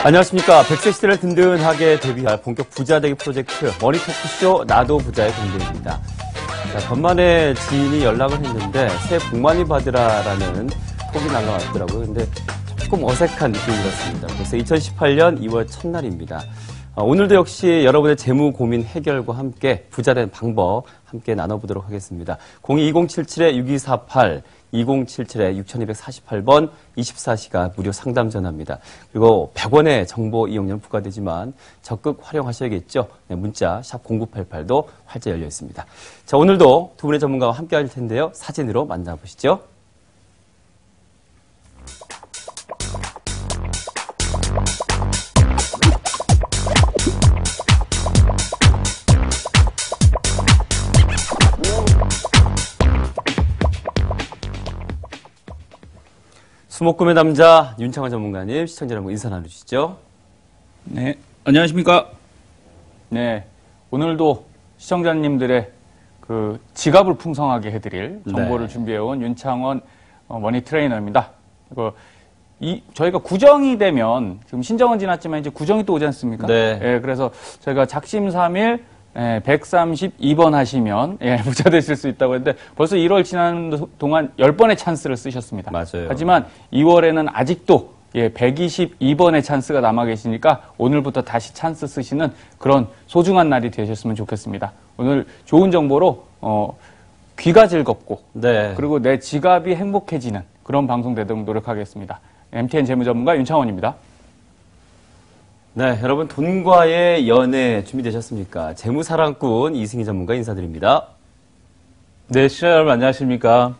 안녕하십니까. 100세 시대를 든든하게 대비할 본격 부자 되기 프로젝트 머니토크쇼 나도 부자의 공개입니다. 자, 간만에 지인이 연락을 했는데 새해 복 많이 받으라라는 톡이 날라왔더라고요. 근데 조금 어색한 느낌이 들었습니다. 그래서 2018년 2월 첫날입니다. 오늘도 역시 여러분의 재무 고민 해결과 함께 부자 된 방법 함께 나눠보도록 하겠습니다. 02-2077-6248 2077-6248번 24시간 무료 상담 전화입니다. 그리고 100원의 정보 이용료는 부과되지만 적극 활용하셔야겠죠. 네, 문자 샵 0988도 활짝 열려 있습니다. 자, 오늘도 두 분의 전문가와 함께 할 텐데요. 사진으로 만나보시죠. 수목금의 남자 윤창원 전문가님, 시청자 여러분 인사 나누시죠. 네, 안녕하십니까. 네, 오늘도 시청자님들의 그 지갑을 풍성하게 해드릴 정보를 준비해온 윤창원 머니 트레이너입니다. 저희가 구정이 되면 지금 신정은 지났지만 이제 구정이 또 오지 않습니까? 네. 예, 그래서 저희가 작심삼일 132번 하시면 부자 되실 수 있다고 했는데 벌써 1월 지나는 동안 10번의 찬스를 쓰셨습니다. 맞아요. 하지만 2월에는 아직도 122번의 찬스가 남아 계시니까 오늘부터 다시 찬스 쓰시는 그런 소중한 날이 되셨으면 좋겠습니다. 오늘 좋은 정보로 귀가 즐겁고 그리고 내 지갑이 행복해지는 그런 방송 되도록 노력하겠습니다. MTN 재무전문가 윤창원입니다. 네, 여러분 돈과의 연애 준비되셨습니까? 재무사랑꾼 이승희 전문가 인사드립니다. 네, 시청자 여러분 안녕하십니까?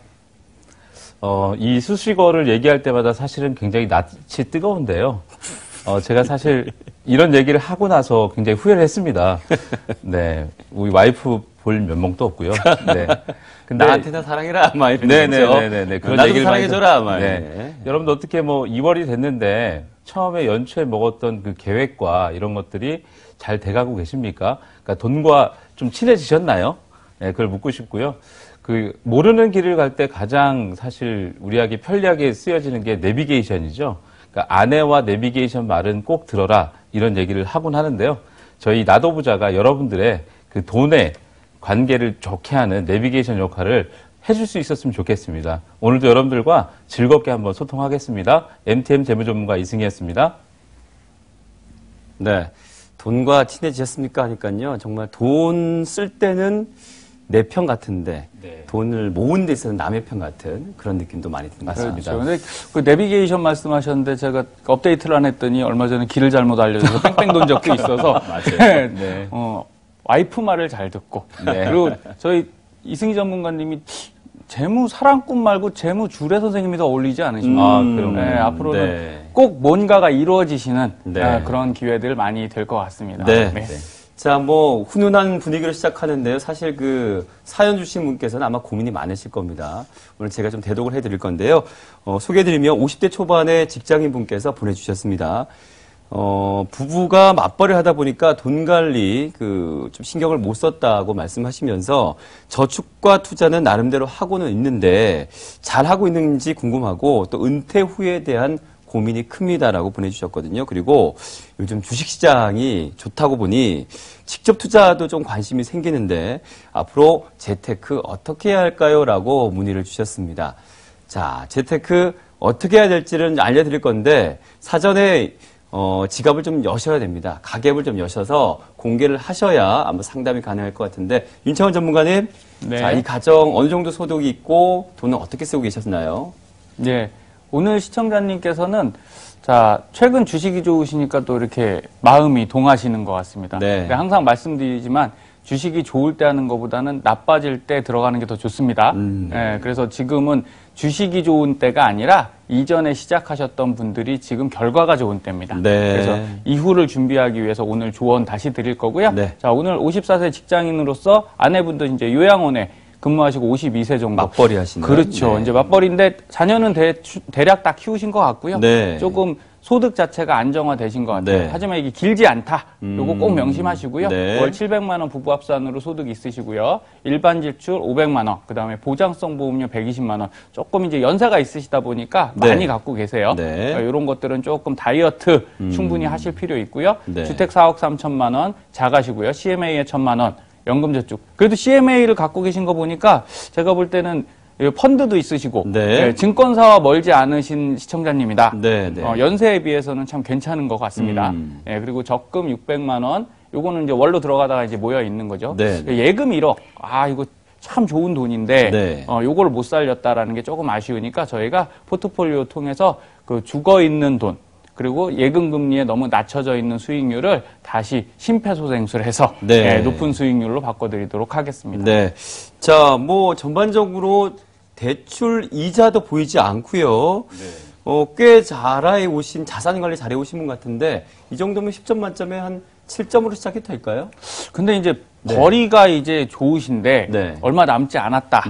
이 수식어를 얘기할 때마다 사실은 굉장히 낯이 뜨거운데요. 제가 사실 이런 얘기를 하고 나서 굉장히 후회를 했습니다. 네, 우리 와이프 볼 면목도 없고요. 네. 근데 나한테 다 사랑해라, 막 이런 네네네네. 그런 나도 얘기를 사랑해줘라, 막. 네. 여러분도 어떻게 2월이 됐는데 처음에 연초에 먹었던 그 계획과 이런 것들이 잘 돼가고 계십니까? 그러니까 돈과 좀 친해지셨나요? 네, 그걸 묻고 싶고요. 모르는 길을 갈 때 가장 사실 우리에게 편리하게 쓰여지는 게 내비게이션이죠. 그러니까 아내와 내비게이션 말은 꼭 들어라 이런 얘기를 하곤 하는데요. 저희 나도 부자가 여러분들의 그 돈의 관계를 좋게 하는 내비게이션 역할을 해줄 수 있었으면 좋겠습니다. 오늘도 여러분들과 즐겁게 한번 소통하겠습니다. MTN 재무전문가 이승희였습니다. 네, 돈과 친해지셨습니까? 하니까요. 정말 돈 쓸 때는 내 편 같은데 돈을 모은 데 있어서 남의 편 같은 그런 느낌도 많이 드는 것 같습니다. 그렇죠. 근데 그 내비게이션 말씀하셨는데 제가 업데이트를 안 했더니 얼마 전에 길을 잘못 알려줘서 뺑뺑 돈 적도 있어서 맞아요. 네. 와이프 말을 잘 듣고 그리고 저희 이승희 전문가님이 재무 사랑꾼 말고 재무 주례 선생님이 더 어울리지 않으십니까? 그럼 앞으로는 꼭 뭔가가 이루어지시는 그런 기회들 많이 될 것 같습니다. 자, 훈훈한 분위기로 시작하는데요. 사실 사연 주신 분께서는 아마 고민이 많으실 겁니다. 오늘 제가 좀 대독을 해드릴 건데요. 소개해드리면 50대 초반의 직장인 분께서 보내주셨습니다. 부부가 맞벌이를 하다 보니까 돈 관리 좀 신경을 못 썼다고 말씀하시면서 저축과 투자는 나름대로 하고는 있는데 잘 하고 있는지 궁금하고 또 은퇴 후에 대한 고민이 큽니다라고 보내주셨거든요. 그리고 요즘 주식시장이 좋다고 보니 직접 투자도 좀 관심이 생기는데 앞으로 재테크 어떻게 해야 할까요? 라고 문의를 주셨습니다. 자, 재테크 어떻게 해야 될지는 알려드릴 건데 사전에 지갑을 좀 여셔야 됩니다. 가계부를 좀 여셔서 공개를 하셔야 아마 상담이 가능할 것 같은데 윤창원 전문가님, 자, 이 가정 어느 정도 소득이 있고 돈은 어떻게 쓰고 계셨나요? 네. 오늘 시청자님께서는 최근 주식이 좋으시니까 또 이렇게 마음이 동하시는 것 같습니다. 근데 항상 말씀드리지만 주식이 좋을 때 하는 것보다는 나빠질 때 들어가는 게 더 좋습니다. 그래서 지금은 주식이 좋은 때가 아니라 이전에 시작하셨던 분들이 지금 결과가 좋은 때입니다. 그래서 이후를 준비하기 위해서 오늘 조언 다시 드릴 거고요. 자, 오늘 54세 직장인으로서 아내분도 이제 요양원에 근무하시고 52세 정도. 맞벌이 하시는. 그렇죠. 네. 이제 맞벌이인데 자녀는 대략 다 키우신 것 같고요. 네. 조금 소득 자체가 안정화되신 것 같아요. 네. 하지만 이게 길지 않다. 요거 꼭 명심하시고요. 네. 월 700만 원 부부 합산으로 소득이 있으시고요. 일반 지출 500만 원, 그다음에 보장성 보험료 120만 원. 조금 이제 연세가 있으시다 보니까 네. 많이 갖고 계세요. 네. 이런 것들은 조금 다이어트 충분히 하실 필요 있고요. 네. 주택 4억 3천만 원, 자가시고요. CMA에 1,000만 원, 연금저축. 그래도 CMA를 갖고 계신 거 보니까 제가 볼 때는 펀드도 있으시고 네. 증권사와 멀지 않으신 시청자님이다. 네, 네. 연세에 비해서는 참 괜찮은 것 같습니다. 그리고 적금 600만 원, 요거는 이제 월로 들어가다가 이제 모여 있는 거죠. 네. 예금 1억. 이거 참 좋은 돈인데 네. 요거를 못 살렸다라는 게 조금 아쉬우니까 저희가 포트폴리오 통해서 그 죽어 있는 돈 그리고 예금 금리에 너무 낮춰져 있는 수익률을 다시 심폐소생술 해서 네. 높은 수익률로 바꿔드리도록 하겠습니다. 네. 자, 뭐 전반적으로 대출 이자도 보이지 않고요. 꽤 잘해 오신 자산 관리 잘해 오신 분 같은데 이 정도면 10점 만점에 한 7점으로 시작이 될까요? 근데 이제 네. 벌이가 이제 좋으신데 네. 얼마 남지 않았다.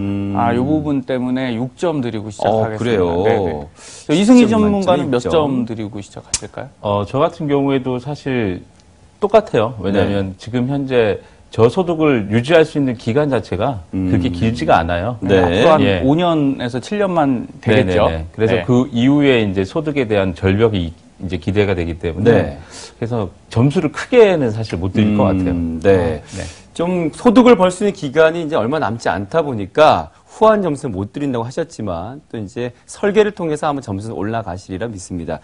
요 부분 때문에 6점 드리고 시작하겠습니다. 그래요? 네네. 이승희 10점 전문가는 몇 만점에 점 드리고 시작하실까요? 저 같은 경우에도 사실 똑같아요. 왜냐하면 지금 현재 저소득을 유지할 수 있는 기간 자체가 그렇게 길지가 않아요. 네. 앞으로 한 예. 5년에서 7년만 되겠죠. 네네네. 그래서 네. 그 이후에 이제 소득에 대한 절벽이 이제 기대가 되기 때문에 네. 그래서 점수를 크게는 사실 못 드릴 것 같아요. 네. 좀 소득을 벌 수 있는 기간이 이제 얼마 남지 않다 보니까 후한 점수를 못 드린다고 하셨지만 또 이제 설계를 통해서 아마 점수는 올라가시리라 믿습니다.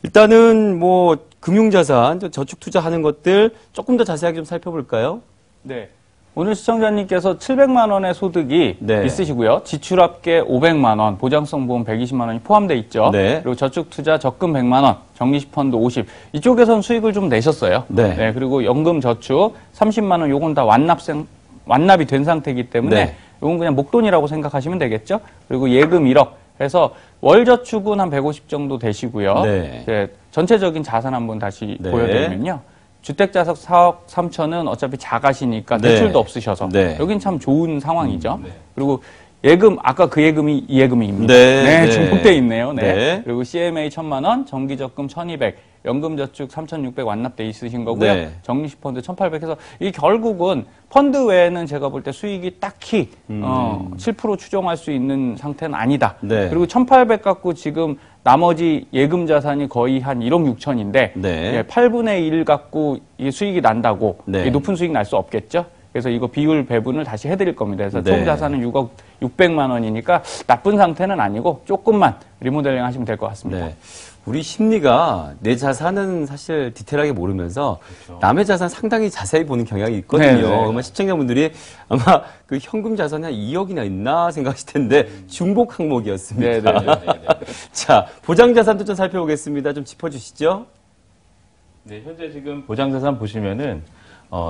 일단은 뭐 금융자산, 저축 투자하는 것들 조금 더 자세하게 좀 살펴볼까요? 네. 오늘 시청자님께서 700만 원의 소득이 네. 있으시고요. 지출 합계 500만 원, 보장성 보험 120만 원이 포함되어 있죠. 네. 그리고 저축 투자 적금 100만 원, 정리식 펀드 50. 이쪽에선 수익을 좀 내셨어요. 네. 그리고 연금 저축 30만 원 요건 다 완납이 된 상태이기 때문에 네. 요건 그냥 목돈이라고 생각하시면 되겠죠. 그리고 예금 1억 해서 월 저축은 한 150 정도 되시고요. 네. 전체적인 자산 한번 다시 네. 보여드리면요. 주택자석 4억 3천은 어차피 자가시니까 네. 대출도 없으셔서 네. 여긴 참 좋은 상황이죠. 그리고 예금 아까 그 예금이 이 예금입니다. 네. 중복돼 있네요. 네. 네. 그리고 CMA 1,000만 원, 정기적금 1,200, 연금저축 3,600 완납돼 있으신 거고요. 네. 정리식 펀드 1,800 해서 이 결국은 펀드 외에는 제가 볼 때 수익이 딱히 7% 추정할 수 있는 상태는 아니다. 네. 그리고 1,800 갖고 지금 나머지 예금 자산이 거의 한 1억 6천인데 네. 8분의 1 갖고 이 수익이 난다고 네. 이 높은 수익 날 수 없겠죠. 그래서 이거 비율 배분을 다시 해드릴 겁니다. 그래서 네. 총 자산은 6억 600만 원이니까 나쁜 상태는 아니고 조금만 리모델링 하시면 될 것 같습니다. 네. 우리 심리가 내 자산은 사실 디테일하게 모르면서 남의 자산 상당히 자세히 보는 경향이 있거든요. 네네. 아마 시청자분들이 아마 그 현금 자산이 한 2억이나 있나 생각하실 텐데 중복 항목이었습니다. 네네. 자, 보장 자산도 좀 살펴보겠습니다. 좀 짚어주시죠. 네, 현재 지금 보장자산 보시면은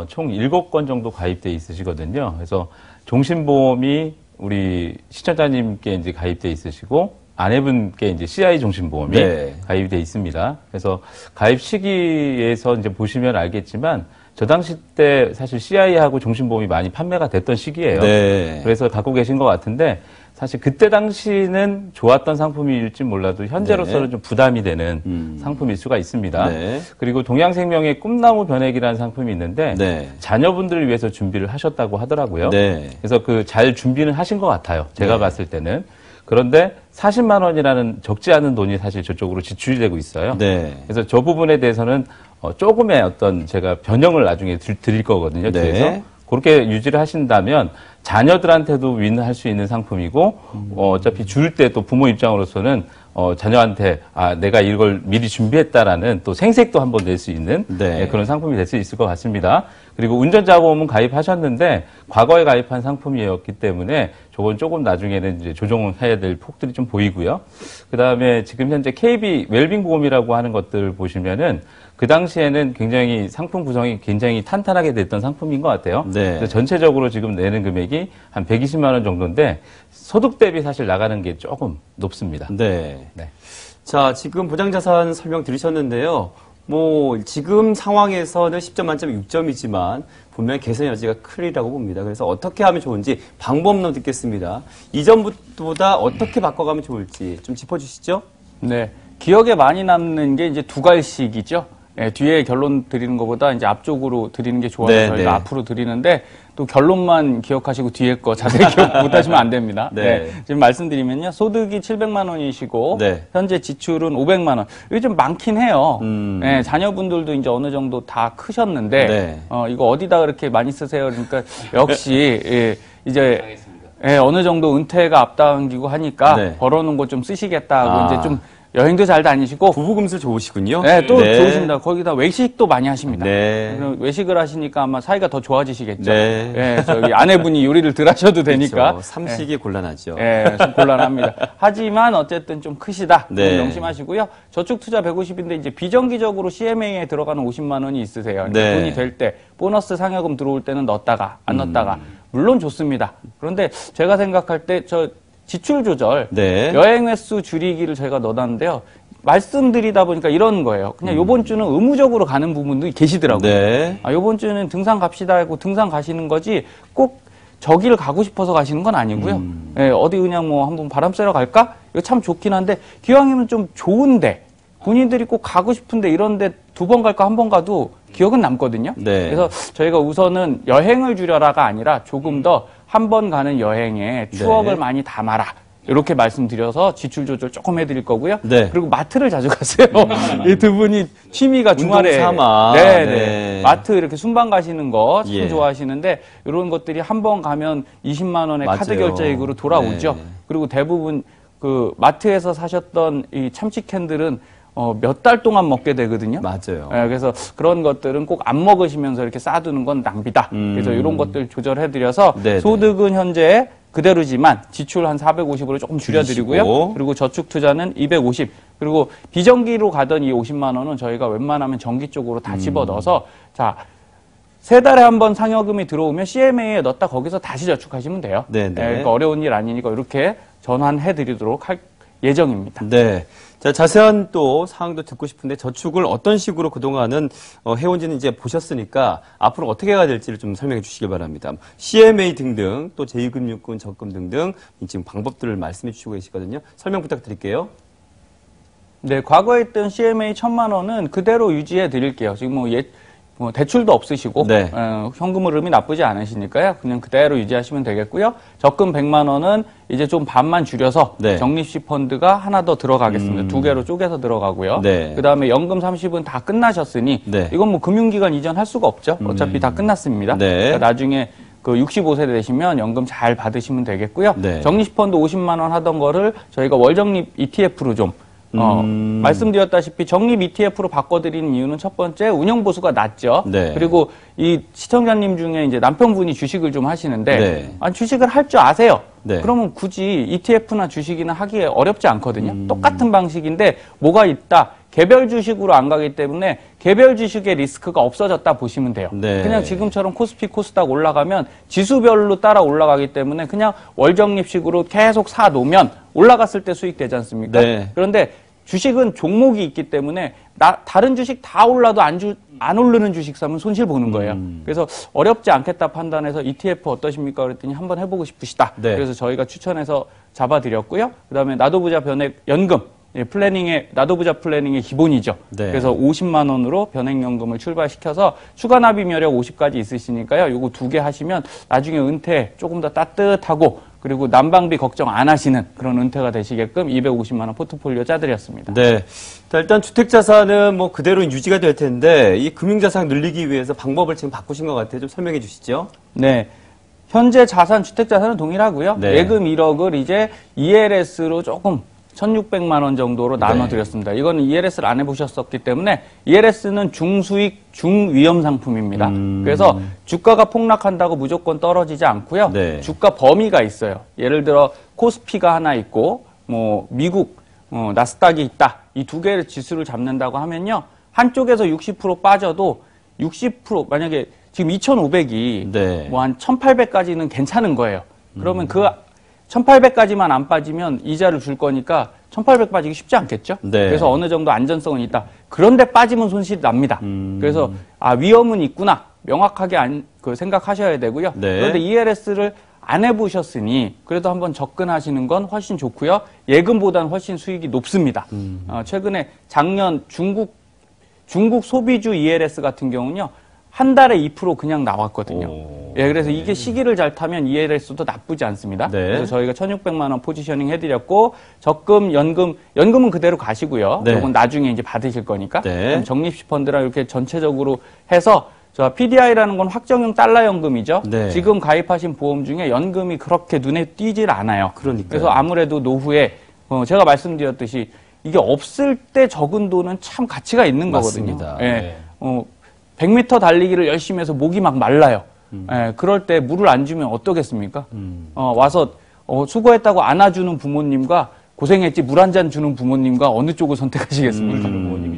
총 7건 정도 가입돼 있으시거든요. 그래서 종신보험이 우리 시청자님께 이제 가입돼 있으시고 아내분께 이제 CI 종신보험이 네. 가입돼 있습니다. 그래서 가입 시기에서 이제 보시면 알겠지만 저 당시 때 사실 CI하고 종신보험이 많이 판매가 됐던 시기예요. 네. 그래서 갖고 계신 것 같은데 사실 그때 당시는 좋았던 상품일지 몰라도 현재로서는 네. 좀 부담이 되는 상품일 수가 있습니다. 네. 그리고 동양생명의 꿈나무 변액이라는 상품이 있는데 네. 자녀분들을 위해서 준비를 하셨다고 하더라고요. 네. 그래서 그 잘 준비는 하신 것 같아요. 제가 네. 봤을 때는. 그런데 40만 원이라는 적지 않은 돈이 사실 저쪽으로 지출이 되고 있어요. 네. 그래서 저 부분에 대해서는 조금의 어떤 제가 변형을 나중에 드릴 거거든요. 네. 뒤에서. 그렇게 유지를 하신다면 자녀들한테도 윈할 수 있는 상품이고 어차피 줄 때 또 부모 입장으로서는 자녀한테 내가 이걸 미리 준비했다라는 또 생색도 한번 낼 수 있는 네. 그런 상품이 될 수 있을 것 같습니다. 그리고 운전자보험은 가입하셨는데 과거에 가입한 상품이었기 때문에 저건 조금 나중에는 이제 조정해야 될 폭들이 좀 보이고요. 그다음에 지금 현재 KB 웰빙 보험이라고 하는 것들 보시면은 그 당시에는 굉장히 상품 구성이 굉장히 탄탄하게 됐던 상품인 것 같아요. 네. 그래서 전체적으로 지금 내는 금액이 한 120만 원 정도인데 소득 대비 사실 나가는 게 조금 높습니다. 네. 네. 자, 지금 보장자산 설명 들으셨는데요. 뭐 지금 상황에서는 10점 만점에 6점이지만 분명히 개선 여지가 크리라고 봅니다. 그래서 어떻게 하면 좋은지 방법론 듣겠습니다. 이전보다 어떻게 바꿔가면 좋을지 좀 짚어주시죠. 네, 기억에 많이 남는 게 이제 두 갈씩이죠. 네, 뒤에 결론 드리는 것보다 이제 앞쪽으로 드리는 게 좋아서 네, 저희가 네. 앞으로 드리는데 또 결론만 기억하시고 뒤에 거 자세히 기억 못하시면 안 됩니다. 네. 네, 지금 말씀드리면요, 소득이 700만 원이시고 네. 현재 지출은 500만 원. 이게 좀 많긴 해요. 네, 자녀분들도 이제 어느 정도 다 크셨는데 네. 이거 어디다 그렇게 많이 쓰세요? 그러니까 역시 이제 어느 정도 은퇴가 앞당기고 하니까 네. 벌어놓은 거 좀 쓰시겠다 하고 아. 이제 좀 여행도 잘 다니시고 부부금술 좋으시군요. 네, 또 좋으십니다. 거기다 외식도 많이 하십니다. 네. 외식을 하시니까 아마 사이가 더 좋아지시겠죠. 네. 네, 저기 아내분이 요리를 덜 하셔도 되니까. 그렇죠. 삼식이 곤란하죠. 네, 좀 곤란합니다. 하지만 어쨌든 좀 크시다. 네. 명심하시고요. 저축 투자 150인데 이제 비정기적으로 CMA에 들어가는 50만 원이 있으세요. 그러니까 네. 돈이 될 때 보너스 상여금 들어올 때는 넣었다가 안 넣었다가 물론 좋습니다. 그런데 제가 생각할 때 저 지출 조절, 네. 여행 횟수 줄이기를 저희가 넣어놨는데요. 말씀드리다 보니까 이런 거예요. 그냥 요번 주는 의무적으로 가는 부분도 계시더라고요. 네. 요번 주는 등산 갑시다 하고 등산 가시는 거지 꼭 저기를 가고 싶어서 가시는 건 아니고요. 예, 어디 그냥 뭐 한번 바람 쐬러 갈까? 이거 참 좋긴 한데 기왕이면 좀 좋은데 본인들이 꼭 가고 싶은데 이런데 2번 갈까 1번 가도 기억은 남거든요. 네. 그래서 저희가 우선은 여행을 줄여라가 아니라 조금 더 한 번 가는 여행에 추억을 네. 많이 담아라. 이렇게 말씀드려서 지출 조절 조금 해드릴 거고요. 네. 그리고 마트를 자주 가세요. 이 두 분이 취미가 주말에 운동 삼아. 네, 네. 네. 마트 이렇게 순방 가시는 거 참 예. 좋아하시는데 이런 것들이 한 번 가면 20만 원의 카드 맞아요. 결제액으로 돌아오죠. 네. 그리고 대부분 그 마트에서 사셨던 이 참치 캔들은 몇 달 동안 먹게 되거든요. 맞아요. 예, 그래서 그런 것들은 꼭 안 먹으시면서 이렇게 쌓아두는 건 낭비다. 그래서 이런 것들 조절해드려서 네네. 소득은 현재 그대로지만 지출 한 450으로 조금 줄여드리고요. 줄이시고. 그리고 저축 투자는 250. 그리고 비정기로 가던 이 50만 원은 저희가 웬만하면 정기 쪽으로 다 집어넣어서 자 3달에 한 번 상여금이 들어오면 CMA에 넣었다 거기서 다시 저축하시면 돼요. 네네. 그러니까 어려운 일 아니니까 이렇게 전환해드리도록 할 예정입니다. 네. 자, 자세한 또 사항도 듣고 싶은데 저축을 어떤 식으로 그동안은 해온지는 이제 보셨으니까 앞으로 어떻게 해야 될지를 좀 설명해 주시기 바랍니다. CMA 등등 또 제2금융권 적금 등등 지금 방법들을 말씀해 주시고 계시거든요. 설명 부탁드릴게요. 네, 과거에 있던 CMA 1,000만 원은 그대로 유지해 드릴게요. 지금 뭐 대출도 없으시고 네. 현금 흐름이 나쁘지 않으시니까요. 그냥 그대로 유지하시면 되겠고요. 적금 100만 원은 이제 좀 반만 줄여서 네. 적립식 펀드가 하나 더 들어가겠습니다. 2개로 쪼개서 들어가고요. 네. 그다음에 연금 30은 다 끝나셨으니 네. 이건 뭐 금융기관 이전할 수가 없죠. 어차피 다 끝났습니다. 네. 그러니까 나중에 그 65세 되시면 연금 잘 받으시면 되겠고요. 네. 적립식 펀드 50만 원 하던 거를 저희가 월적립 ETF로 좀 말씀드렸다시피 적립 ETF로 바꿔드리는 이유는 첫 번째 운영보수가 낮죠. 네. 그리고 이 시청자님 중에 이제 남편분이 주식을 좀 하시는데 네. 주식을 할 줄 아세요. 네. 그러면 굳이 ETF나 주식이나 하기에 어렵지 않거든요. 똑같은 방식인데 뭐가 있다. 개별 주식으로 안 가기 때문에 개별 주식의 리스크가 없어졌다 보시면 돼요. 네. 그냥 지금처럼 코스피 코스닥 올라가면 지수별로 따라 올라가기 때문에 그냥 월적립식으로 계속 사 놓으면 올라갔을 때 수익 되지 않습니까? 네. 그런데 주식은 종목이 있기 때문에 다른 주식 다 올라도 안 오르는 주식 사면 손실 보는 거예요. 그래서 어렵지 않겠다 판단해서 ETF 어떠십니까? 그랬더니 한번 해보고 싶으시다. 네. 그래서 저희가 추천해서 잡아드렸고요. 그다음에 나도부자 변액 연금. 나도부자 플래닝의 기본이죠. 네. 그래서 50만 원으로 변액연금을 출발시켜서 추가 납입 여력 50까지 있으시니까요. 요거 2개 하시면 나중에 은퇴 조금 더 따뜻하고 그리고 난방비 걱정 안 하시는 그런 은퇴가 되시게끔 250만 원 포트폴리오 짜드렸습니다. 네. 자, 일단 주택자산은 뭐 그대로 유지가 될 텐데 이 금융자산 늘리기 위해서 방법을 지금 바꾸신 것 같아요. 좀 설명해 주시죠. 네. 현재 자산, 주택자산은 동일하고요. 네. 예금 1억을 이제 ELS로 조금 1,600만 원 정도로 나눠드렸습니다. 이거는 ELS를 안 해보셨었기 때문에 ELS는 중수익, 중위험 상품입니다. 그래서 주가가 폭락한다고 무조건 떨어지지 않고요. 네. 주가 범위가 있어요. 예를 들어 코스피가 하나 있고 뭐 미국 나스닥이 있다. 이 2개의 지수를 잡는다고 하면요. 한쪽에서 60% 빠져도 60% 만약에 지금 2,500이 네. 뭐 한 1,800까지는 괜찮은 거예요. 그러면 그 1,800까지만 안 빠지면 이자를 줄 거니까 1,800 빠지기 쉽지 않겠죠. 네. 그래서 어느 정도 안전성은 있다. 그런데 빠지면 손실이 납니다. 그래서 위험은 있구나. 명확하게 생각하셔야 되고요. 네. 그런데 ELS를 안 해보셨으니 그래도 한번 접근하시는 건 훨씬 좋고요. 예금보다는 훨씬 수익이 높습니다. 최근에 작년 중국 소비주 ELS 같은 경우는요. 한 달에 2% 그냥 나왔거든요. 예, 그래서 이게 시기를 잘 타면 ELS도 나쁘지 않습니다. 네. 그래서 저희가 1,600만 원 포지셔닝 해드렸고 적금, 연금은 그대로 가시고요. 네. 이건 나중에 이제 받으실 거니까. 네. 적립식 펀드랑 이렇게 전체적으로 해서 PDI라는 건 확정형 달러 연금이죠. 네. 지금 가입하신 보험 중에 연금이 그렇게 눈에 띄질 않아요. 그러니까요. 그래서 아무래도 노후에 제가 말씀드렸듯이 이게 없을 때 적은 돈은 참 가치가 있는 맞습니다. 거거든요. 예. 100m 달리기를 열심히 해서 목이 막 말라요. 예, 그럴 때 물을 안 주면 어떠겠습니까? 와서 수고했다고 안아주는 부모님과 고생했지 물 한 잔 주는 부모님과 어느 쪽을 선택하시겠습니까?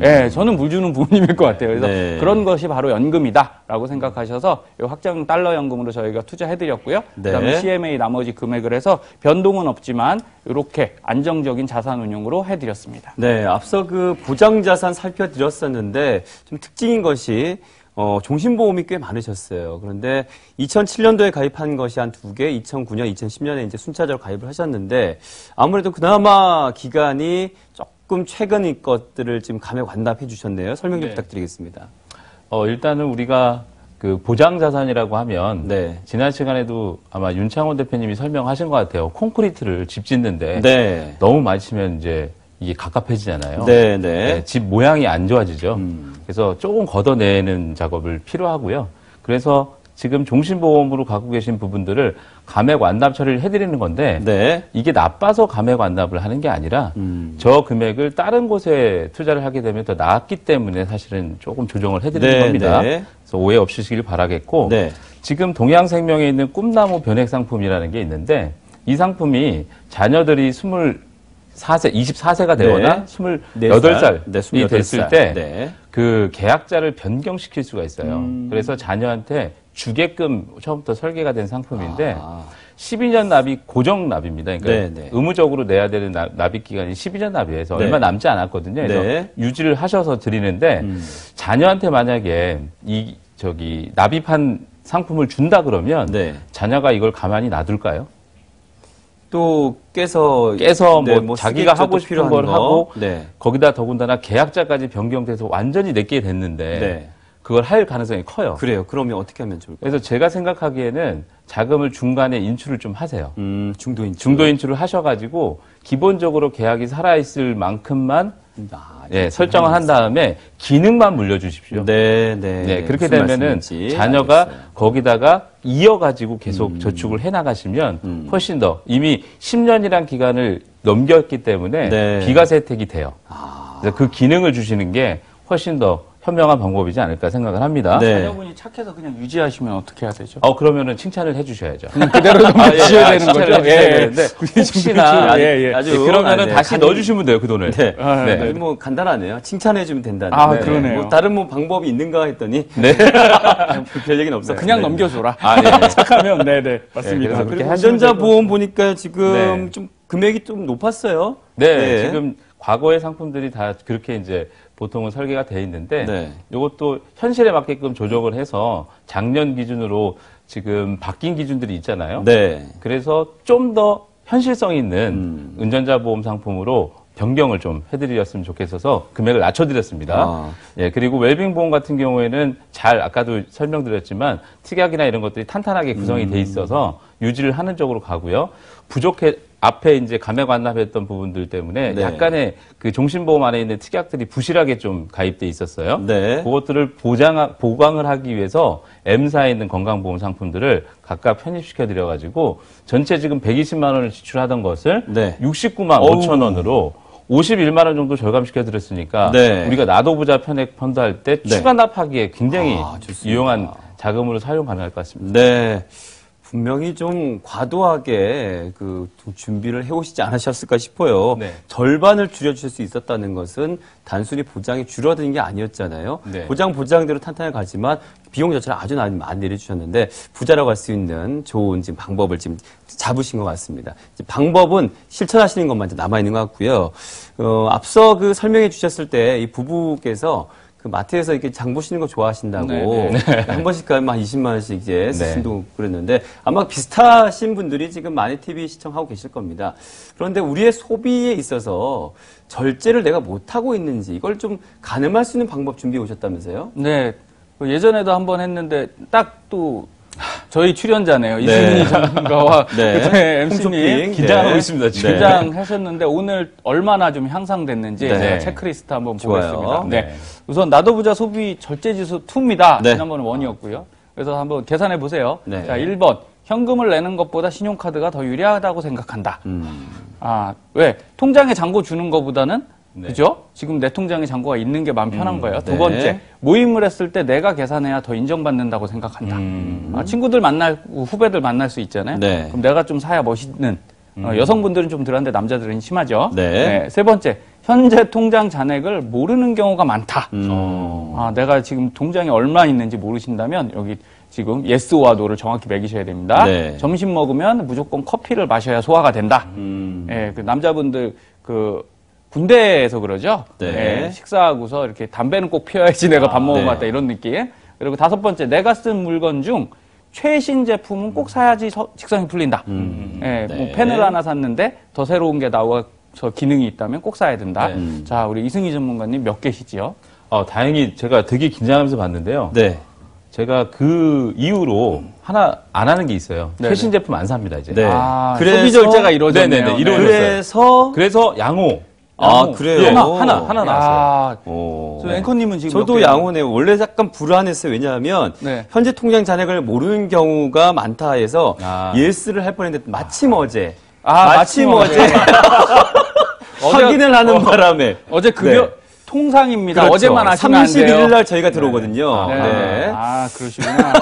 예, 저는 물 주는 부모님일 것 같아요. 그래서 네. 그런 것이 바로 연금이다라고 생각하셔서 이 확정 달러 연금으로 저희가 투자해드렸고요. 네. 그다음에 CMA 나머지 금액을 해서 변동은 없지만 이렇게 안정적인 자산 운용으로 해드렸습니다. 네, 앞서 그 보장자산 살펴드렸었는데 좀 특징인 것이 종신보험이 꽤 많으셨어요. 그런데 2007년도에 가입한 것이 한 2개, 2009년, 2010년에 이제 순차적으로 가입을 하셨는데 아무래도 그나마 기간이 조금 최근의 것들을 지금 감액 완납해 주셨네요. 설명 좀 부탁드리겠습니다. 일단은 우리가 그 보장자산이라고 하면 네. 지난 시간에도 아마 윤창원 대표님이 설명하신 것 같아요. 콘크리트를 집 짓는데 네. 너무 많이 치면 이제 이게 갑갑해지잖아요. 네, 네. 집 모양이 안 좋아지죠. 그래서 조금 걷어내는 작업을 필요하고요. 그래서 지금 종신보험으로 갖고 계신 부분들을 감액 완납 처리를 해드리는 건데 네. 이게 나빠서 감액 완납을 하는 게 아니라 저 금액을 다른 곳에 투자를 하게 되면 더 나았기 때문에 사실은 조금 조정을 해드리는 네, 겁니다. 네. 그래서 오해 없으시길 바라겠고 네. 지금 동양생명에 있는 꿈나무 변액 상품이라는 게 있는데 이 상품이 자녀들이 24세가 되거나 네. 28살이 네, 28살. 됐을 때 네. 그 계약자를 변경시킬 수가 있어요. 그래서 자녀한테 주게끔 처음부터 설계가 된 상품인데 12년 납이 고정 납입니다. 그러니까 네, 네. 의무적으로 내야 되는 납입 기간이 12년 납이에서 네. 얼마 남지 않았거든요. 그래서 네. 유지를 하셔서 드리는데 자녀한테 만약에 납입한 상품을 준다 그러면 네. 자녀가 이걸 가만히 놔둘까요? 또 깨서 뭐 뭐 자기가 쓰겠죠, 하고 또 싶은 필요한 걸 거. 하고 네. 거기다 더군다나 계약자까지 변경돼서 완전히 내게 됐는데 네. 그걸 할 가능성이 커요. 그래요. 그러면 어떻게 하면 좋을까요? 그래서 제가 생각하기에는 자금을 중간에 인출을 좀 하세요. 중도 인출. 중도 인출을 하셔가지고 기본적으로 계약이 살아있을 만큼만 설정을 한 다음에 기능만 물려주십시오. 네, 네. 네, 그렇게 무슨 되면은 말씀인지 자녀가 알겠어요. 거기다가 이어가지고 계속 저축을 해나가시면 훨씬 더 이미 10년이란 기간을 넘겼기 때문에 네. 비과세 혜택이 돼요. 그래서 그 기능을 주시는 게 훨씬 더 현명한 방법이지 않을까 생각을 합니다. 네. 자녀분이 착해서 그냥 유지하시면 어떻게 해야 되죠? 그러면은 칭찬을 해주셔야죠. 그대로 넘겨주셔야 되는 거죠? 칭찬을 해주셔야 되는데 혹시나 아주 그러면은 네, 다시 넣어주시면 돼요, 그 돈을. 네. 네. 네. 뭐 간단하네요. 칭찬해주면 된다는. 아, 네. 그러네요. 뭐 다른 뭐 방법이 있는가 했더니 네. 별 얘기는 없어. 그냥 넘겨줘라. 네. 착하면 네네 맞습니다. 그래서 그렇게 그리고 하시면 운전자 되고. 보험 보니까 지금 네. 좀 금액이 좀 높았어요. 네, 지금 과거의 상품들이 다 그렇게 이제 보통은 설계가 돼 있는데 네. 이것도 현실에 맞게끔 조정을 해서 작년 기준으로 지금 바뀐 기준들이 있잖아요. 네. 그래서 좀 더 현실성 있는 운전자 보험 상품으로 변경을 좀 해드렸으면 좋겠어서 금액을 낮춰드렸습니다. 예, 그리고 웰빙 보험 같은 경우에는 아까도 설명드렸지만 특약이나 이런 것들이 탄탄하게 구성이 돼 있어서 유지를 하는 쪽으로 가고요. 앞에 이제 감액 완납했던 부분들 때문에 네. 약간의 그 종신보험 안에 있는 특약들이 부실하게 좀 가입돼 있었어요. 네. 그것들을 보강을 하기 위해서 M사에 있는 건강보험 상품들을 각각 편입시켜 드려가지고 전체 지금 120만 원을 지출하던 것을 네. 69만 5천 원으로 51만 원 정도 절감시켜 드렸으니까 네. 우리가 나도부자 편액 펀드 할 때 네. 추가 납하기에 굉장히 좋습니다. 유용한 자금으로 사용 가능할 것 같습니다. 네. 분명히 좀 과도하게 그 준비를 해오시지 않으셨을까 싶어요. 네. 절반을 줄여주실 수 있었다는 것은 단순히 보장이 줄어드는 게 아니었잖아요. 네. 보장대로 탄탄하게 가지만 비용 자체를 아주 많이 내려주셨는데 부자라고 할 수 있는 좋은 지금 방법을 지금 잡으신 것 같습니다. 이제 방법은 실천하시는 것만 이제 남아있는 것 같고요. 앞서 그 설명해 주셨을 때 이 부부께서 그 마트에서 이렇게 장 보시는 거 좋아하신다고 네. 한 번씩 가면 한 20만 원씩 이제 쓰신다고 그랬는데 아마 비슷하신 분들이 지금 많이 TV 시청하고 계실 겁니다. 그런데 우리의 소비에 있어서 절제를 내가 못하고 있는지 이걸 좀 가늠할 수 있는 방법 준비해 오셨다면서요? 네. 예전에도 한번 했는데 딱 또 저희 출연자네요. 이승희 전문가와 그때 MC님 긴장하고 있습니다. 지금. 긴장하셨는데 오늘 얼마나 좀 향상됐는지 제가 체크리스트 한번 보겠습니다. 네. 우선 나도 부자 소비 절제지수 2입니다. 지난번은 1이었고요. 그래서 한번 계산해 보세요. 자, 1번. 현금을 내는 것보다 신용카드가 더 유리하다고 생각한다. 왜? 통장에 잔고 주는 것보다는 그죠? 지금 내 통장에 잔고가 있는 게 마음 편한 거예요. 두 번째, 모임을 했을 때 내가 계산해야 더 인정받는다고 생각한다. 친구들 만나고 후배들 만날 수 있잖아요. 그럼 내가 좀 사야 멋있는. 여성분들은 좀 덜한데 남자들은 심하죠. 세 번째, 현재 통장 잔액을 모르는 경우가 많다. 내가 지금 통장에 얼마 있는지 모르신다면 여기 지금 예스와 노를 정확히 매기셔야 됩니다. 점심 먹으면 무조건 커피를 마셔야 소화가 된다. 그 남자분들 군대에서 그러죠. 식사하고서 이렇게 담배는 꼭 피워야지 내가 밥 먹은 것 같다 이런 느낌. 그리고 5번째, 내가 쓴 물건 중 최신 제품은 꼭 사야지 직성이 풀린다. 뭐 펜을 하나 샀는데 더 새로운 게 나와서 기능이 있다면 꼭 사야 된다. 자, 우리 이승희 전문가님 몇 개시지요? 다행히 제가 되게 긴장하면서 봤는데요. 제가 그 이후로 하나 안 하는 게 있어요. 최신 제품 안 삽니다, 이제. 그래서 소비 절제가 이루어졌네요. 이루어졌어요. 그래서 양호. 그래요? 하나 나왔어요. 저 앵커님은 지금 저도 양호네요. 원래 약간 불안했어요. 왜냐하면 현재 통장 잔액을 모르는 경우가 많다 해서 예스를 할 뻔했는데 마침 어제 확인을 하는 바람에 어제 급여 통상입니다. 어제만 하시면 안 돼요. 31일 날 저희가 들어오거든요. 그러시구나.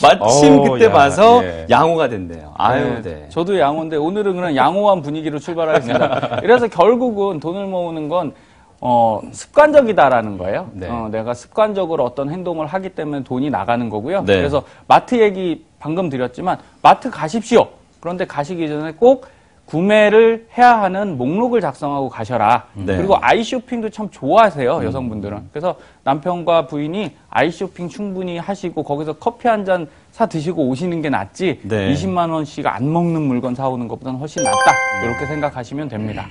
마침 그때 봐서 양호가 됐네요. 저도 양호인데 오늘은 그냥 양호한 분위기로 출발하겠습니다. 이래서 결국은 돈을 모으는 건 습관적이다라는 거예요. 내가 습관적으로 어떤 행동을 하기 때문에 돈이 나가는 거고요. 그래서 마트 얘기 방금 드렸지만 마트 가십시오. 그런데 가시기 전에 꼭 구매를 해야 하는 목록을 작성하고 가셔라. 그리고 아이쇼핑도 참 좋아하세요, 여성분들은. 그래서 남편과 부인이 아이쇼핑 충분히 하시고 거기서 커피 한 잔 사 드시고 오시는 게 낫지 20만 원씩 안 먹는 물건 사오는 것보다는 훨씬 낫다. 이렇게 생각하시면 됩니다.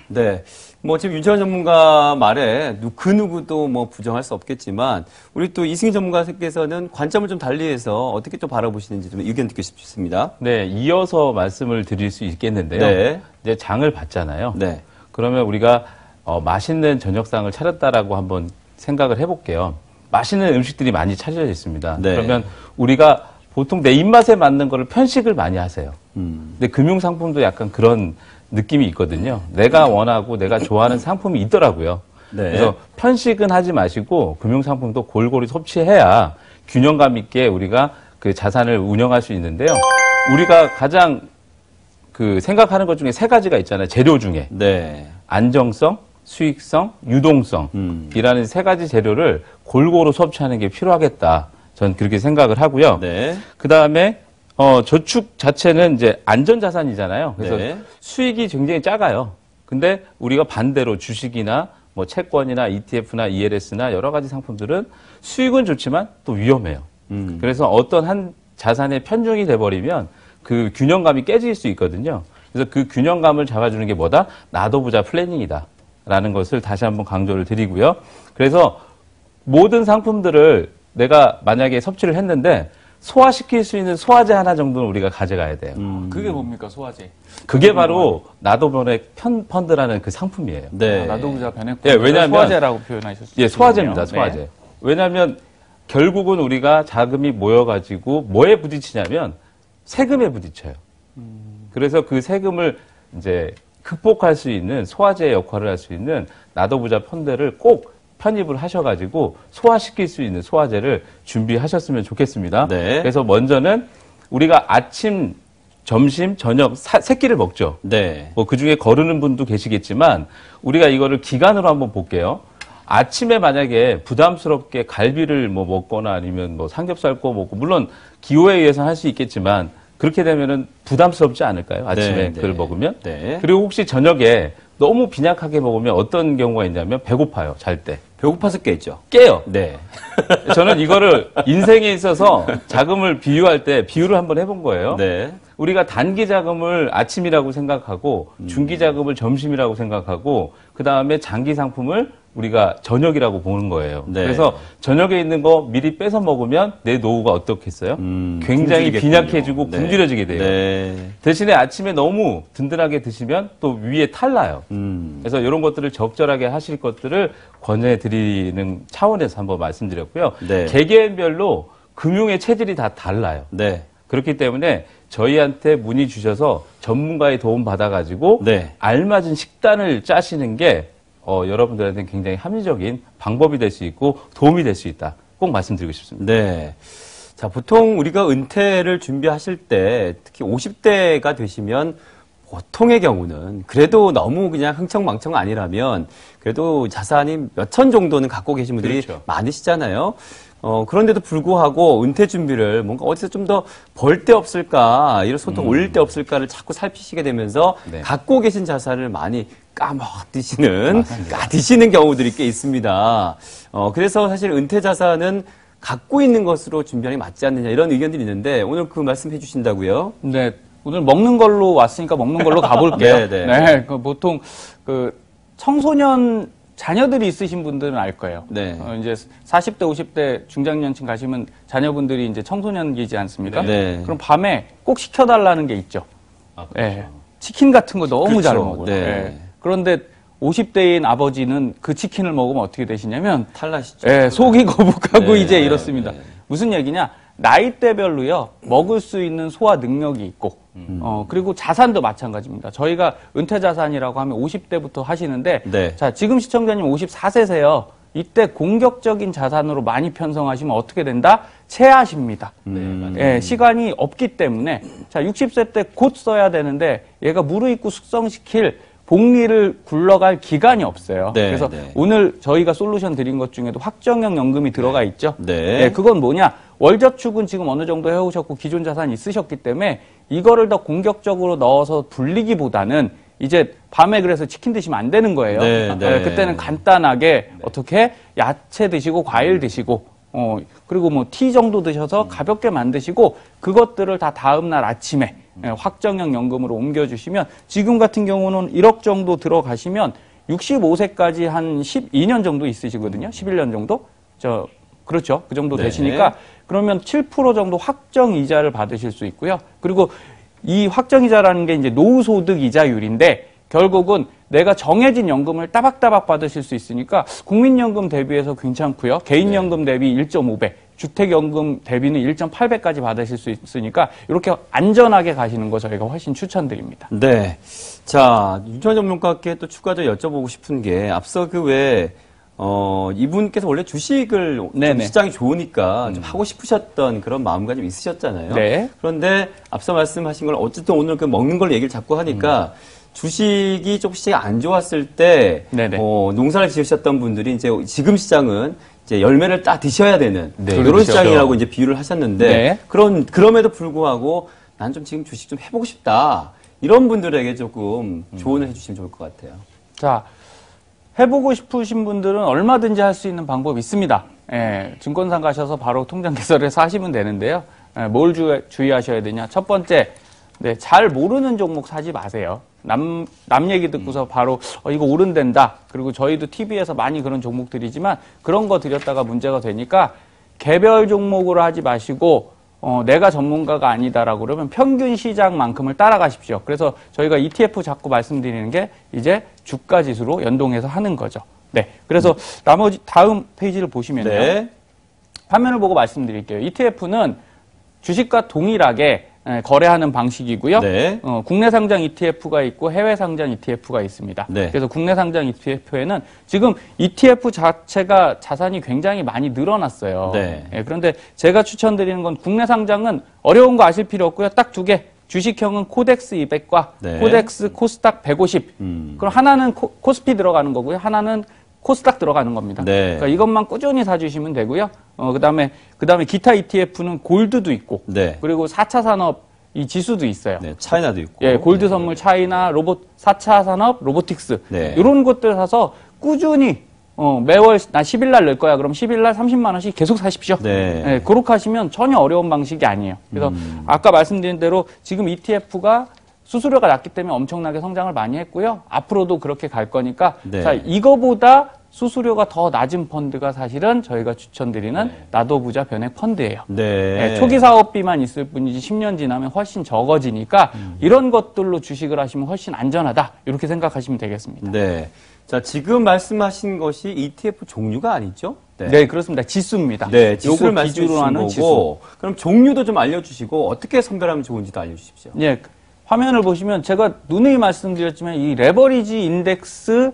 뭐 지금 윤철원 전문가 말에 그 누구도 뭐 부정할 수 없겠지만 우리 또 이승희 전문가께서는 관점을 좀 달리해서 어떻게 또 바라보시는지 좀 의견 듣고 싶습니다. 이어서 말씀을 드릴 수 있겠는데요. 이제 장을 봤잖아요. 그러면 우리가 맛있는 저녁상을 차렸다라고 한번 생각을 해볼게요. 맛있는 음식들이 많이 차려져 있습니다. 그러면 우리가 보통 내 입맛에 맞는 거를 편식을 많이 하세요. 근데 금융상품도 약간 그런 느낌이 있거든요. 내가 원하고 내가 좋아하는 상품이 있더라고요. 그래서 편식은 하지 마시고 금융상품도 골고루 섭취해야 균형감 있게 우리가 그 자산을 운영할 수 있는데요. 우리가 가장 생각하는 것 중에 3가지가 있잖아요. 재료 중에. 안정성, 수익성, 유동성이라는 3가지 재료를 골고루 섭취하는 게 필요하겠다. 전 그렇게 생각을 하고요. 그 다음에 저축 자체는 이제 안전자산이잖아요. 그래서 수익이 굉장히 작아요. 근데 우리가 반대로 주식이나 뭐 채권이나 ETF나 ELS나 여러 가지 상품들은 수익은 좋지만 또 위험해요. 그래서 어떤 한 자산에 편중이 돼버리면 그 균형감이 깨질 수 있거든요. 그래서 그 균형감을 잡아주는 게 뭐다? 나도 부자 플래닝이다. 라는 것을 다시 한번 강조를 드리고요. 그래서 모든 상품들을 내가 만약에 섭취를 했는데 소화시킬 수 있는 소화제 하나 정도는 우리가 가져가야 돼요. 그게 뭡니까, 소화제? 그게 바로 나도 변액 펀드라는 그 상품이에요. 나도 부자 변액 펀드. 왜냐하면 소화제라고 표현하셨어요. 소화제입니다, 소화제. 왜냐하면 결국은 우리가 자금이 모여가지고 뭐에 부딪히냐면 세금에 부딪혀요. 그래서 그 세금을 이제 극복할 수 있는 소화제의 역할을 할 수 있는 나도 부자 펀드를 꼭 편입을 하셔가지고 소화시킬 수 있는 소화제를 준비하셨으면 좋겠습니다. 그래서 먼저는 우리가 아침 점심, 저녁 세 끼를 먹죠. 네. 뭐 그중에 거르는 분도 계시겠지만 우리가 이거를 기간으로 한번 볼게요. 아침에 만약에 부담스럽게 갈비를 뭐 먹거나 아니면 뭐 삼겹살 구워 먹고 물론 기호에 의해서는 할 수 있겠지만 그렇게 되면은 부담스럽지 않을까요? 아침에 네, 그걸 네. 먹으면. 네. 그리고 혹시 저녁에 너무 빈약하게 먹으면 어떤 경우가 있냐면 배고파요. 잘 때. 배고파서 깨죠. 깨요. 네. 저는 이거를 인생에 있어서 자금을 비유할 때 비유를 한번 해본 거예요. 네. 우리가 단기 자금을 아침이라고 생각하고 중기 자금을 점심이라고 생각하고 그 다음에 장기 상품을 우리가 저녁이라고 보는 거예요. 네. 그래서 저녁에 있는 거 미리 빼서 먹으면 내 노후가 어떻겠어요? 굉장히 굶주리겠군요. 빈약해지고 네. 굶주려지게 돼요. 네. 대신에 아침에 너무 든든하게 드시면 또 위에 탈나요. 그래서 이런 것들을 적절하게 하실 것들을 권해 드리는 차원에서 한번 말씀드렸고요. 네. 개개인별로 금융의 체질이 다 달라요. 네. 그렇기 때문에 저희한테 문의 주셔서 전문가의 도움 받아가지고 네. 알맞은 식단을 짜시는 게 여러분들한테는 굉장히 합리적인 방법이 될 수 있고 도움이 될 수 있다. 꼭 말씀드리고 싶습니다. 네. 자, 보통 우리가 은퇴를 준비하실 때 특히 50대가 되시면 보통의 경우는 그래도 너무 그냥 흥청망청 아니라면 그래도 자산이 몇천 정도는 갖고 계신 분들이 그렇죠. 많으시잖아요. 그런데도 불구하고 은퇴 준비를 뭔가 어디서 좀 더 벌 데 없을까, 이런 손톱 올릴 데 없을까를 자꾸 살피시게 되면서 네. 갖고 계신 자산을 많이 까먹드시는 경우들이 꽤 있습니다. 그래서 사실 은퇴 자산은 갖고 있는 것으로 준비하는 게 맞지 않느냐 이런 의견들이 있는데 오늘 그 말씀 해주신다고요? 네. 오늘 먹는 걸로 왔으니까 먹는 걸로 가볼게요. 네, 네. 네. 보통 청소년 자녀들이 있으신 분들은 알 거예요. 네. 이제 40대, 50대 중장년층 가시면 자녀분들이 이제 청소년기지 않습니까? 네. 그럼 밤에 꼭 시켜달라는 게 있죠. 아, 그렇죠. 네. 치킨 같은 거 너무 잘 그렇죠. 먹어요. 네. 네. 그런데 50대인 아버지는 그 치킨을 먹으면 어떻게 되시냐면 탈나시죠. 네, 속이 거북하고 네, 이제 네, 이렇습니다. 네. 무슨 얘기냐? 나이대별로요, 먹을 수 있는 소화 능력이 있고, 그리고 자산도 마찬가지입니다. 저희가 은퇴 자산이라고 하면 50대부터 하시는데, 네. 자, 지금 시청자님 54세세요. 이때 공격적인 자산으로 많이 편성하시면 어떻게 된다? 체하십니다. 예, 시간이 없기 때문에, 자, 60세 때 곧 써야 되는데, 얘가 무르익고 숙성시킬 복리를 굴러갈 기간이 없어요. 네, 그래서 네. 오늘 저희가 솔루션 드린 것 중에도 확정형 연금이 들어가 있죠. 네. 예, 그건 뭐냐? 월저축은 지금 어느 정도 해오셨고 기존 자산이 있으셨기 때문에 이거를 더 공격적으로 넣어서 불리기보다는 이제 밤에 그래서 치킨 드시면 안 되는 거예요. 네, 네. 그때는 간단하게 어떻게 야채 드시고 과일 드시고 그리고 뭐 티 정도 드셔서 가볍게 만드시고 그것들을 다 다음날 아침에 확정형 연금으로 옮겨주시면 지금 같은 경우는 1억 정도 들어가시면 65세까지 한 12년 정도 있으시거든요. 11년 정도? 그렇죠. 그 정도 네. 되시니까 그러면 7% 정도 확정 이자를 받으실 수 있고요. 그리고 이 확정 이자라는 게 이제 노후소득 이자율인데 결국은 내가 정해진 연금을 따박따박 받으실 수 있으니까 국민연금 대비해서 괜찮고요. 개인연금 대비 1.5배, 주택연금 대비는 1.8배까지 받으실 수 있으니까 이렇게 안전하게 가시는 거 저희가 훨씬 추천드립니다. 네. 자, 유전 전문가께 또 추가적으로 여쭤보고 싶은 게 앞서 그 외에 이분께서 원래 주식을 좀 네네. 시장이 좋으니까 좀 하고 싶으셨던 그런 마음가짐이 있으셨잖아요. 네. 그런데 앞서 말씀하신 걸 어쨌든 오늘 그 먹는 걸 얘기를 자꾸 하니까 주식이 좀 시장이 안 좋았을 때 네네. 농사를 지으셨던 분들이 이제 지금 시장은 이제 열매를 딱 드셔야 되는 네, 이런 그렇죠. 시장이라고 이제 비유를 하셨는데 네. 그럼에도 불구하고 난 좀 지금 주식 좀 해보고 싶다. 이런 분들에게 조금 조언을 해주시면 좋을 것 같아요. 자, 해보고 싶으신 분들은 얼마든지 할 수 있는 방법이 있습니다. 예, 증권사 가셔서 바로 통장 개설해서 하시면 되는데요. 뭘 주의하셔야 되냐? 첫 번째, 네, 잘 모르는 종목 사지 마세요. 남 얘기 듣고서 바로 이거 오른댄다. 그리고 저희도 TV에서 많이 그런 종목들이지만 그런 거 드렸다가 문제가 되니까 개별 종목으로 하지 마시고 내가 전문가가 아니다라고 그러면 평균 시장만큼을 따라가십시오. 그래서 저희가 ETF 자꾸 말씀드리는 게 이제 주가 지수로 연동해서 하는 거죠. 네. 그래서 나머지 다음 페이지를 보시면요. 네. 화면을 보고 말씀드릴게요. ETF는 주식과 동일하게 거래하는 방식이고요. 네. 국내 상장 ETF가 있고 해외 상장 ETF가 있습니다. 네. 그래서 국내 상장 ETF에는 지금 ETF 자체가 자산이 굉장히 많이 늘어났어요. 네. 예, 그런데 제가 추천드리는 건 국내 상장은 어려운 거 아실 필요 없고요. 딱 두 개. 주식형은 코덱스 200과 네. 코덱스 코스닥 150. 그럼 하나는 코스피 들어가는 거고요. 하나는 코스닥 들어가는 겁니다. 네. 그러니까 이것만 꾸준히 사주시면 되고요. 그다음에 기타 ETF는 골드도 있고, 네. 그리고 4차 산업 이 지수도 있어요. 네, 차이나도 있고. 예, 골드 네. 선물 차이나 4차 산업 로보틱스 네. 이런 것들 사서 꾸준히 매월 나 10일 날 넣을 거야. 그럼 10일 날 30만 원씩 계속 사십시오. 네. 예, 그렇게 하시면 전혀 어려운 방식이 아니에요. 그래서 아까 말씀드린 대로 지금 ETF가 수수료가 낮기 때문에 엄청나게 성장을 많이 했고요. 앞으로도 그렇게 갈 거니까 네. 자, 이거보다 수수료가 더 낮은 펀드가 사실은 저희가 추천드리는 나도 부자 변액 펀드예요. 네. 예, 초기 사업비만 있을 뿐이지 10년 지나면 훨씬 적어지니까 이런 것들로 주식을 하시면 훨씬 안전하다. 이렇게 생각하시면 되겠습니다. 네. 자, 지금 말씀하신 것이 ETF 종류가 아니죠? 네, 그렇습니다. 지수입니다. 네, 지수를 요거 기준으로 말씀해 하는 주신 거고, 그럼 종류도 좀 알려주시고 어떻게 선별하면 좋은지도 알려주십시오. 예, 화면을 보시면 제가 누누이 말씀드렸지만 이 레버리지 인덱스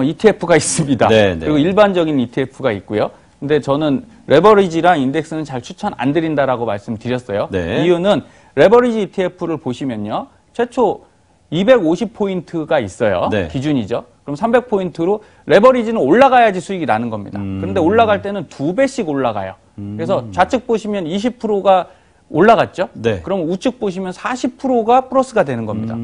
ETF가 있습니다. 네, 네. 그리고 일반적인 ETF가 있고요. 근데 저는 레버리지랑 인덱스는 잘 추천 안 드린다라고 말씀드렸어요. 네. 이유는 레버리지 ETF를 보시면요. 최초 250포인트가 있어요. 네. 기준이죠. 그럼 300포인트로 레버리지는 올라가야지 수익이 나는 겁니다. 그런데 올라갈 때는 2배씩 올라가요. 그래서 좌측 보시면 20%가 올라갔죠? 네. 그럼 우측 보시면 40%가 플러스가 되는 겁니다.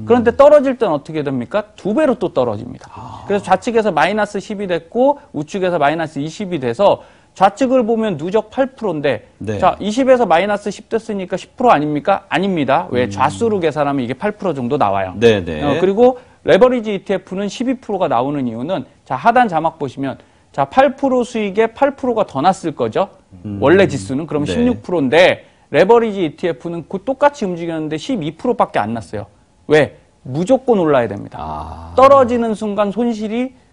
그런데 떨어질 땐 어떻게 됩니까? 2배로 또 떨어집니다. 그래서 좌측에서 마이너스 10이 됐고 우측에서 마이너스 20이 돼서 좌측을 보면 누적 8%인데 네. 자 20에서 마이너스 10 됐으니까 10% 아닙니까? 아닙니다. 왜? 좌수로 계산하면 이게 8% 정도 나와요. 네, 네. 그리고 레버리지 ETF는 12%가 나오는 이유는 자 하단 자막 보시면 자 8% 수익에 8%가 더 났을 거죠. 원래 지수는 그러면 네. 16%인데 레버리지 ETF는 똑같이 움직였는데 12%밖에 안 났어요. 왜? 무조건 올라야 됩니다. 떨어지는 순간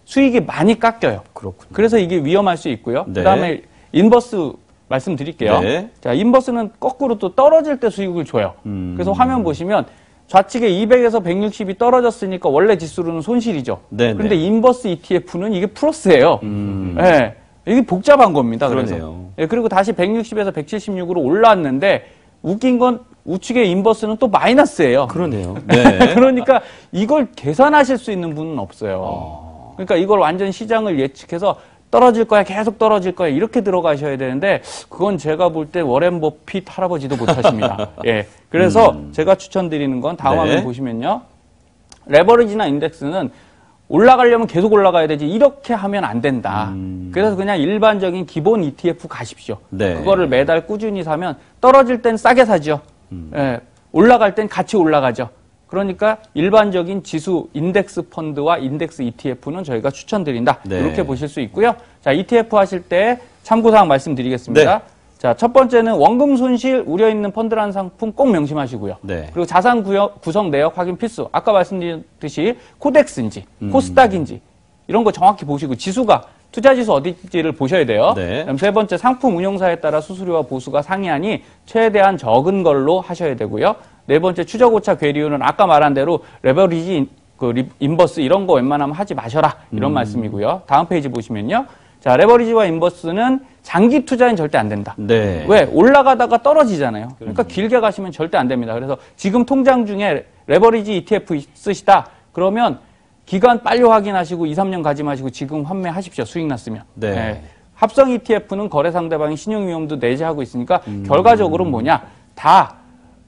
수익이 많이 깎여요. 그렇군요. 그래서 이게 위험할 수 있고요. 네. 그다음에 인버스 말씀드릴게요. 네. 자, 인버스는 거꾸로 또 떨어질 때 수익을 줘요. 그래서 화면 보시면 좌측에 200에서 160이 떨어졌으니까 원래 지수로는 손실이죠. 네, 그런데 네. 인버스 ETF는 이게 플러스예요. 예. 이게 복잡한 겁니다. 그래서. 그러네요. 예, 그리고 다시 160에서 176으로 올라왔는데 웃긴 건 우측의 인버스는 또 마이너스예요. 그러네요. 네. 그러니까 이걸 계산하실 수 있는 분은 없어요. 그러니까 이걸 완전 시장을 예측해서 떨어질 거야, 계속 떨어질 거야 이렇게 들어가셔야 되는데 그건 제가 볼 때 워렌 버핏 할아버지도 못하십니다. 예, 그래서 제가 추천드리는 건 다음 네. 화면 보시면요, 레버리지나 인덱스는 올라가려면 계속 올라가야 되지 이렇게 하면 안 된다. 그래서 그냥 일반적인 기본 ETF 가십시오. 네. 그거를 매달 꾸준히 사면 떨어질 땐 싸게 사죠. 예, 올라갈 땐 같이 올라가죠. 그러니까 일반적인 지수 인덱스 펀드와 인덱스 ETF는 저희가 추천드린다. 네. 이렇게 보실 수 있고요. 자, ETF 하실 때 참고사항 말씀드리겠습니다. 네. 자, 첫 번째는 원금 손실 우려 있는 펀드라는 상품 꼭 명심하시고요. 네. 그리고 자산 구성 내역 확인 필수. 아까 말씀드렸듯이 코덱스인지 코스닥인지 이런 거 정확히 보시고 지수가 투자지수 어디지를 보셔야 돼요. 네. 그럼 세 번째 상품 운용사에 따라 수수료와 보수가 상이하니 최대한 적은 걸로 하셔야 되고요. 네 번째 추적오차 괴리율은 아까 말한 대로 레버리지 인버스 이런 거 웬만하면 하지 마셔라 이런 말씀이고요. 다음 페이지 보시면요. 자, 레버리지와 인버스는 장기 투자엔 절대 안 된다. 네. 왜? 올라가다가 떨어지잖아요. 그러니까 길게 가시면 절대 안 됩니다. 그래서 지금 통장 중에 레버리지 ETF 있으시다. 그러면 기간 빨리 확인하시고 2, 3년 가지 마시고 지금 환매하십시오. 수익 났으면. 네. 예. 합성 ETF는 거래 상대방이 신용 위험도 내재하고 있으니까 결과적으로는 뭐냐? 다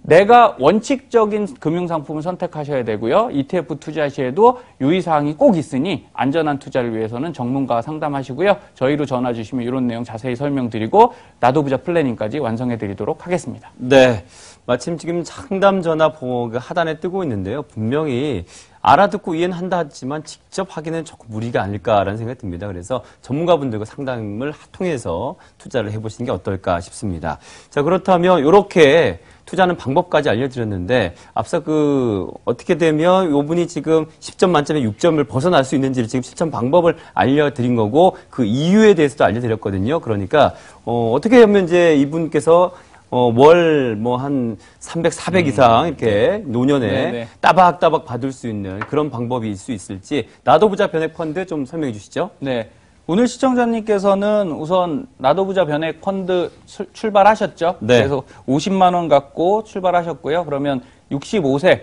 내가 원칙적인 금융상품을 선택하셔야 되고요. ETF 투자시에도 유의사항이 꼭 있으니 안전한 투자를 위해서는 전문가와 상담하시고요. 저희로 전화 주시면 이런 내용 자세히 설명드리고 나도 부자 플래닝까지 완성해 드리도록 하겠습니다. 네. 마침 지금 상담 전화 번호가 하단에 뜨고 있는데요. 분명히 알아듣고 이해는 한다 하지만 직접 하기는 조금 무리가 아닐까라는 생각이 듭니다. 그래서 전문가분들과 상담을 통해서 투자를 해보시는 게 어떨까 싶습니다. 자, 그렇다면 이렇게 투자하는 방법까지 알려드렸는데 앞서 어떻게 되면 이분이 지금 10점 만점에 6점을 벗어날 수 있는지를 지금 실천 방법을 알려드린 거고 그 이유에 대해서도 알려드렸거든요. 그러니까 어떻게 하면 이제 이분께서 월 한 300, 400 이상 이렇게 노년에 네네. 따박따박 받을 수 있는 그런 방법이 있을 수 있을지 나도 부자 변액 펀드 좀 설명해 주시죠. 네. 오늘 시청자님께서는 우선 나도 부자 변액 펀드 출발하셨죠? 네. 그래서 50만 원 갖고 출발하셨고요. 그러면 65세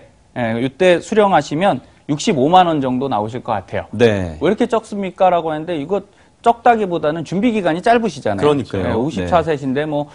이때 수령하시면 65만 원 정도 나오실 것 같아요. 네. 왜 이렇게 적습니까? 라고 하는데 이거 적다기보다는 준비 기간이 짧으시잖아요. 그러니까요. 54세신데 뭐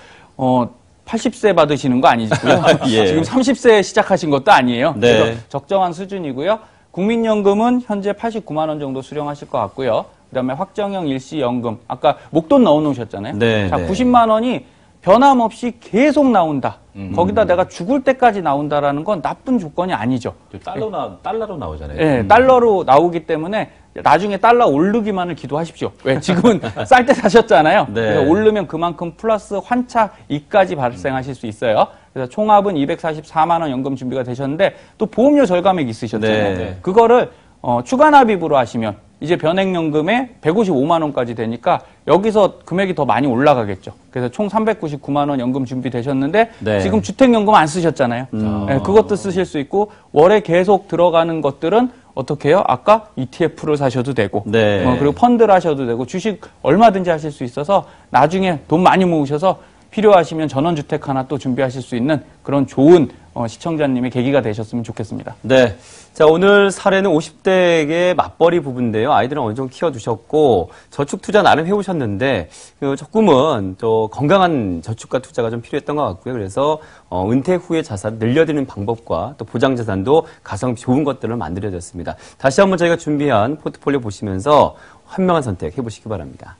80세 받으시는 거 아니고요. 예. 지금 30세에 시작하신 것도 아니에요. 네. 그래서 적정한 수준이고요. 국민연금은 현재 89만 원 정도 수령하실 것 같고요. 그다음에 확정형 일시연금, 아까 목돈 넣어놓으셨잖아요. 네, 자, 네. 90만 원이 변함없이 계속 나온다. 거기다 내가 죽을 때까지 나온다라는 건 나쁜 조건이 아니죠. 달러로 나오잖아요. 네, 달러로 나오기 때문에 나중에 달러 오르기만을 기도하십시오. 왜? 지금은 쌀 때 사셨잖아요. 네. 그래서 오르면 그만큼 플러스 환차익까지 발생하실 수 있어요. 그래서 총합은 244만 원 연금 준비가 되셨는데 또 보험료 절감액 있으셨잖아요. 네. 그거를 추가 납입으로 하시면 이제 변액연금에 155만 원까지 되니까 여기서 금액이 더 많이 올라가겠죠. 그래서 총 399만 원 연금 준비되셨는데 네. 지금 주택연금 안 쓰셨잖아요. 네, 그것도 쓰실 수 있고 월에 계속 들어가는 것들은 어떻게 해요? 아까 ETF를 사셔도 되고 네. 그리고 펀드를 하셔도 되고 주식 얼마든지 하실 수 있어서 나중에 돈 많이 모으셔서 필요하시면 전원주택 하나 또 준비하실 수 있는 그런 좋은 시청자님의 계기가 되셨으면 좋겠습니다. 네. 자, 오늘 사례는 50대의 맞벌이 부부인데요. 아이들은 어느 정도 키워두셨고, 저축 투자 나름 해오셨는데, 조금은 건강한 저축과 투자가 좀 필요했던 것 같고요. 그래서, 은퇴 후에 자산을 늘려드리는 방법과 또 보장자산도 가성비 좋은 것들을 만들어졌습니다. 다시 한번 저희가 준비한 포트폴리오 보시면서 현명한 선택 해보시기 바랍니다.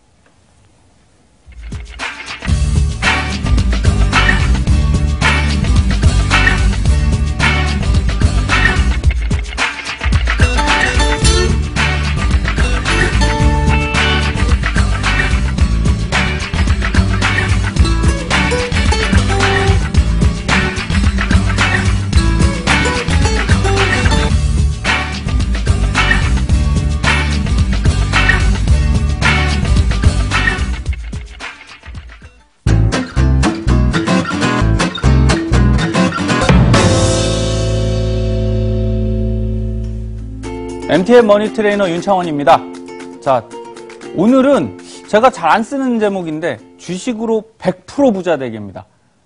MTN 머니 트레이너 윤창원입니다. 자, 오늘은 제가 잘 안 쓰는 제목인데 주식으로 100% 부자 되기입니다.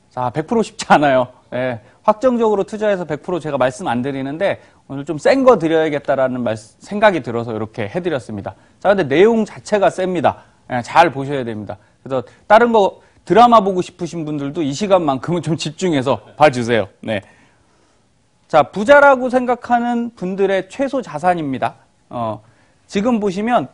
자, 100% 쉽지 않아요. 예, 확정적으로 투자해서 100% 제가 말씀 안 드리는데 오늘 좀 센 거 드려야겠다라는 생각이 들어서 이렇게 해드렸습니다. 자, 근데 내용 자체가 셉니다. 예, 잘 보셔야 됩니다. 그래서 다른 거 드라마 보고 싶으신 분들도 이 시간만큼은 좀 집중해서 봐주세요. 네. 자, 부자라고 생각하는 분들의 최소 자산입니다. 지금 보시면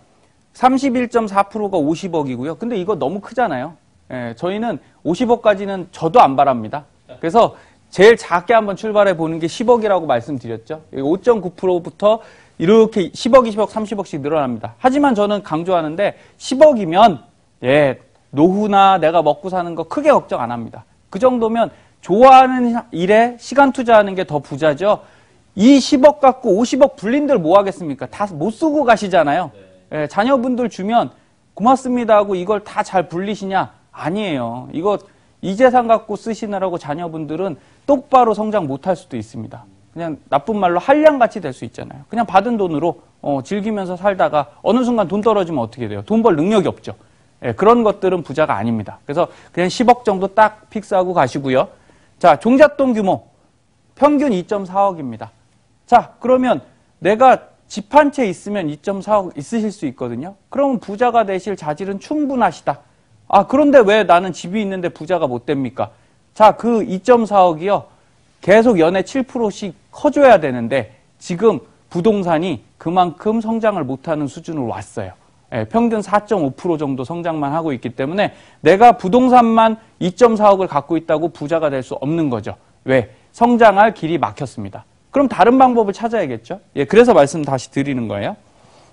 31.4%가 50억이고요. 근데 이거 너무 크잖아요. 예, 저희는 50억까지는 저도 안 바랍니다. 그래서 제일 작게 한번 출발해 보는 게 10억이라고 말씀드렸죠. 5.9%부터 이렇게 10억, 20억, 30억씩 늘어납니다. 하지만 저는 강조하는데 10억이면 예, 노후나 내가 먹고 사는 거 크게 걱정 안 합니다. 그 정도면 좋아하는 일에 시간 투자하는 게 더 부자죠. 이 10억 갖고 50억 불린들 뭐 하겠습니까? 다 못 쓰고 가시잖아요. 예, 자녀분들 주면 고맙습니다 하고 이걸 다 잘 불리시냐? 아니에요. 이거 이 재산 갖고 쓰시느라고 자녀분들은 똑바로 성장 못할 수도 있습니다. 그냥 나쁜 말로 한량같이 될 수 있잖아요. 그냥 받은 돈으로 즐기면서 살다가 어느 순간 돈 떨어지면 어떻게 돼요? 돈 벌 능력이 없죠. 예, 그런 것들은 부자가 아닙니다. 그래서 그냥 10억 정도 딱 픽스하고 가시고요. 자, 종잣돈 규모 평균 2.4억입니다. 자, 그러면 내가 집 한 채 있으면 2.4억 있으실 수 있거든요. 그러면 부자가 되실 자질은 충분하시다. 아, 그런데 왜 나는 집이 있는데 부자가 못 됩니까? 자, 그 2.4억이요. 계속 연에 7%씩 커줘야 되는데 지금 부동산이 그만큼 성장을 못하는 수준으로 왔어요. 예, 평균 4.5% 정도 성장만 하고 있기 때문에 내가 부동산만 2.4억을 갖고 있다고 부자가 될 수 없는 거죠. 왜? 성장할 길이 막혔습니다. 그럼 다른 방법을 찾아야겠죠? 예, 그래서 말씀 다시 드리는 거예요.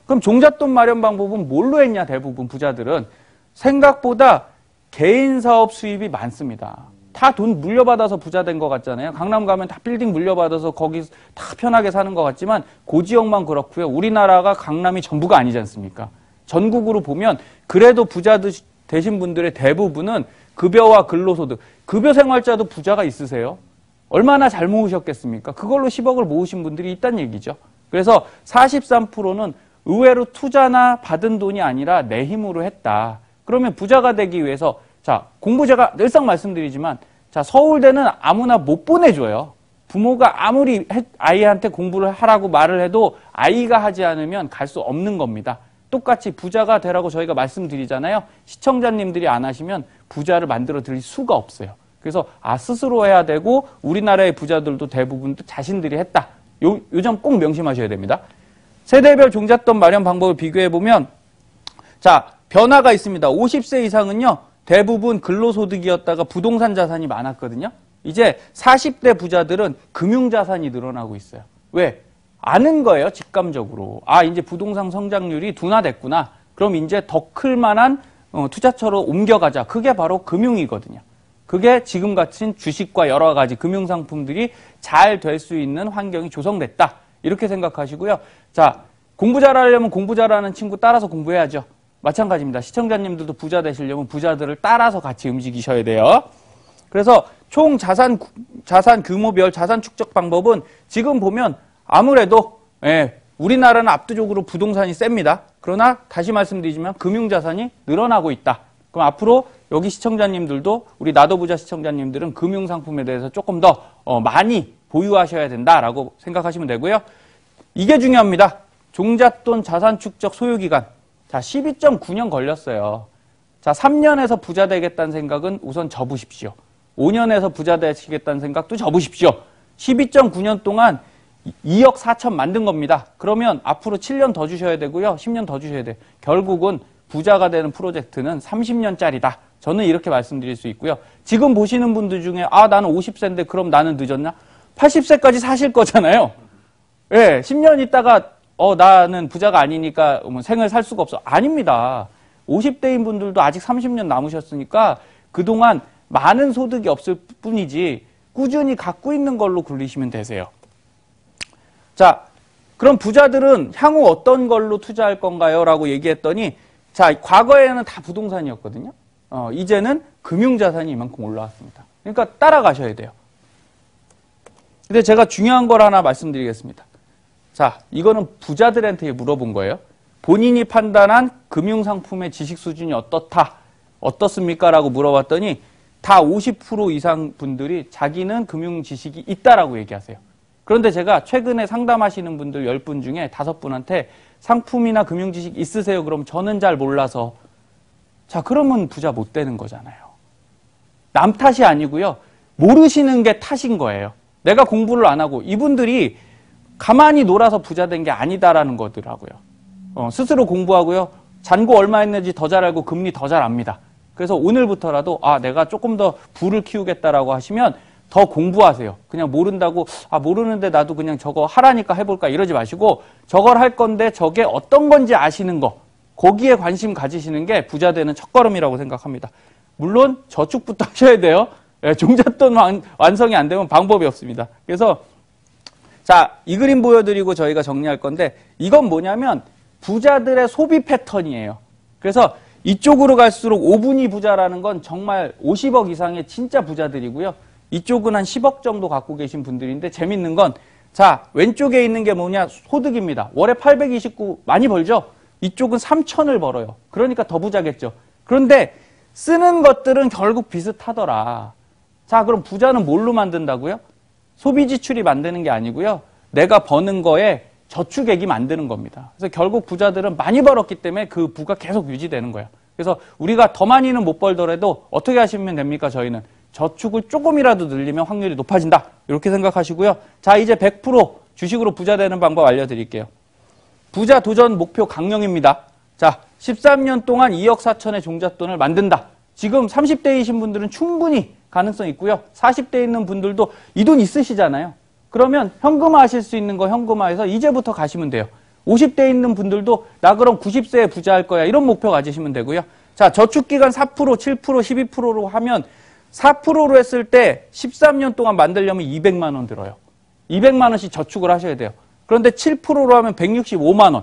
그럼 종잣돈 마련 방법은 뭘로 했냐, 대부분 부자들은? 생각보다 개인 사업 수입이 많습니다. 다 돈 물려받아서 부자 된 것 같잖아요. 강남 가면 다 빌딩 물려받아서 거기 다 편하게 사는 것 같지만 그 지역만 그렇고요. 우리나라가 강남이 전부가 아니지 않습니까? 전국으로 보면 그래도 부자 되신 분들의 대부분은 급여와 근로소득, 급여 생활자도 부자가 있으세요? 얼마나 잘 모으셨겠습니까? 그걸로 10억을 모으신 분들이 있다는 얘기죠. 그래서 43%는 의외로 투자나 받은 돈이 아니라 내 힘으로 했다. 그러면 부자가 되기 위해서 자, 공부 제가 늘상 말씀드리지만 자, 서울대는 아무나 못 보내줘요. 부모가 아무리 아이한테 공부를 하라고 말을 해도 아이가 하지 않으면 갈 수 없는 겁니다. 똑같이 부자가 되라고 저희가 말씀드리잖아요. 시청자님들이 안 하시면 부자를 만들어 드릴 수가 없어요. 그래서 스스로 해야 되고 우리나라의 부자들도 대부분 자신들이 했다. 요 점 꼭 명심하셔야 됩니다. 세대별 종잣돈 마련 방법을 비교해보면 자, 변화가 있습니다. 50세 이상은요. 대부분 근로소득이었다가 부동산 자산이 많았거든요. 이제 40대 부자들은 금융자산이 늘어나고 있어요. 왜? 아는 거예요. 직감적으로. 이제 부동산 성장률이 둔화됐구나. 그럼 이제 더 클 만한 투자처로 옮겨가자. 그게 바로 금융이거든요. 그게 지금 같은 주식과 여러 가지 금융상품들이 잘 될 수 있는 환경이 조성됐다. 이렇게 생각하시고요. 자, 공부 잘하려면 공부 잘하는 친구 따라서 공부해야죠. 마찬가지입니다. 시청자님들도 부자 되시려면 부자들을 따라서 같이 움직이셔야 돼요. 그래서 총 자산 규모별 자산 축적 방법은 지금 보면 아무래도 우리나라는 압도적으로 부동산이 셉니다. 그러나 다시 말씀드리지만 금융자산이 늘어나고 있다. 그럼 앞으로 여기 시청자님들도 우리 나도 부자 시청자님들은 금융상품에 대해서 조금 더 많이 보유하셔야 된다라고 생각하시면 되고요. 이게 중요합니다. 종잣돈 자산 축적 소요기간. 자, 12.9년 걸렸어요. 자, 3년에서 부자 되겠다는 생각은 우선 접으십시오. 5년에서 부자 되시겠다는 생각도 접으십시오. 12.9년 동안 2억 4천 만든 겁니다. 그러면 앞으로 7년 더 주셔야 되고요. 10년 더 주셔야 돼요. 결국은 부자가 되는 프로젝트는 30년짜리다. 저는 이렇게 말씀드릴 수 있고요. 지금 보시는 분들 중에 나는 50세인데 그럼 나는 늦었나? 80세까지 사실 거잖아요. 예, 10년 있다가 나는 부자가 아니니까 생을 살 수가 없어. 아닙니다. 50대인 분들도 아직 30년 남으셨으니까 그동안 많은 소득이 없을 뿐이지 꾸준히 갖고 있는 걸로 굴리시면 되세요. 자, 그럼 부자들은 향후 어떤 걸로 투자할 건가요? 라고 얘기했더니 자, 과거에는 다 부동산이었거든요. 이제는 금융자산이 이만큼 올라왔습니다. 그러니까 따라가셔야 돼요. 근데 제가 중요한 걸 하나 말씀드리겠습니다. 자, 이거는 부자들한테 물어본 거예요. 본인이 판단한 금융상품의 지식 수준이 어떻습니까? 라고 물어봤더니 다 50% 이상 분들이 자기는 금융 지식이 있다라고 얘기하세요. 그런데 제가 최근에 상담하시는 분들 10분 중에 5분한테 상품이나 금융 지식 있으세요? 그럼 저는 잘 몰라서. 자, 그러면 부자 못 되는 거잖아요. 남 탓이 아니고요. 모르시는 게 탓인 거예요. 내가 공부를 안 하고 이분들이 가만히 놀아서 부자 된 게 아니다라는 거더라고요. 스스로 공부하고요. 잔고 얼마 했는지 더 잘 알고 금리 더 잘 압니다. 그래서 오늘부터라도 내가 조금 더 부를 키우겠다라고 하시면 더 공부하세요. 그냥 모른다고 모르는데 나도 그냥 저거 하라니까 해볼까 이러지 마시고 저걸 할 건데 저게 어떤 건지 아시는 거 거기에 관심 가지시는 게 부자 되는 첫걸음이라고 생각합니다. 물론 저축부터 하셔야 돼요. 종잣돈 완성이 안 되면 방법이 없습니다. 그래서 자, 이 그림 보여드리고 저희가 정리할 건데 이건 뭐냐면 부자들의 소비 패턴이에요. 그래서 이쪽으로 갈수록 5분위 부자라는 건 정말 50억 이상의 진짜 부자들이고요. 이쪽은 한 10억 정도 갖고 계신 분들인데 재밌는 건 자, 왼쪽에 있는 게 뭐냐? 소득입니다. 월에 829 많이 벌죠? 이쪽은 3천을 벌어요. 그러니까 더 부자겠죠. 그런데 쓰는 것들은 결국 비슷하더라. 자, 그럼 부자는 뭘로 만든다고요? 소비 지출이 만드는 게 아니고요. 내가 버는 거에 저축액이 만드는 겁니다. 그래서 결국 부자들은 많이 벌었기 때문에 그 부가 계속 유지되는 거예요. 그래서 우리가 더 많이는 못 벌더라도 어떻게 하시면 됩니까? 저희는 저축을 조금이라도 늘리면 확률이 높아진다. 이렇게 생각하시고요. 자, 이제 100% 주식으로 부자 되는 방법 알려드릴게요. 부자 도전 목표 강령입니다. 자, 13년 동안 2억 4천의 종잣돈을 만든다. 지금 30대이신 분들은 충분히 가능성 있고요. 40대에 있는 분들도 이 돈 있으시잖아요. 그러면 현금화 하실 수 있는 거 현금화해서 이제부터 가시면 돼요. 50대에 있는 분들도 나 그럼 90세에 부자할 거야. 이런 목표 가지시면 되고요. 자, 저축기간 4%, 7%, 12%로 하면 4%로 했을 때 13년 동안 만들려면 200만 원 들어요. 200만 원씩 저축을 하셔야 돼요. 그런데 7%로 하면 165만 원.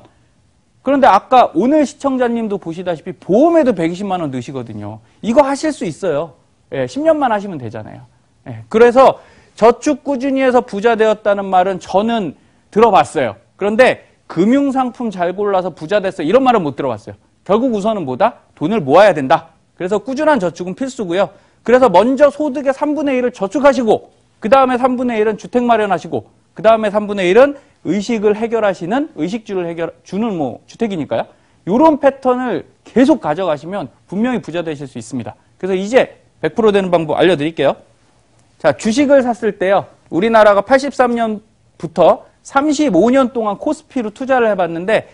그런데 아까 오늘 시청자님도 보시다시피 보험에도 120만 원 넣으시거든요. 이거 하실 수 있어요. 10년만 하시면 되잖아요. 그래서 저축 꾸준히 해서 부자 되었다는 말은 저는 들어봤어요. 그런데 금융상품 잘 골라서 부자 됐어. 이런 말은 못 들어봤어요. 결국 우선은 뭐다? 돈을 모아야 된다. 그래서 꾸준한 저축은 필수고요. 그래서 먼저 소득의 3분의 1을 저축하시고 그 다음에 3분의 1은 주택 마련하시고 그 다음에 3분의 1은 의식을 해결하시는 의식주를 주는 뭐 주택이니까요. 이런 패턴을 계속 가져가시면 분명히 부자 되실 수 있습니다. 그래서 이제 100% 되는 방법 알려드릴게요. 자, 주식을 샀을 때요. 우리나라가 83년부터 35년 동안 코스피로 투자를 해봤는데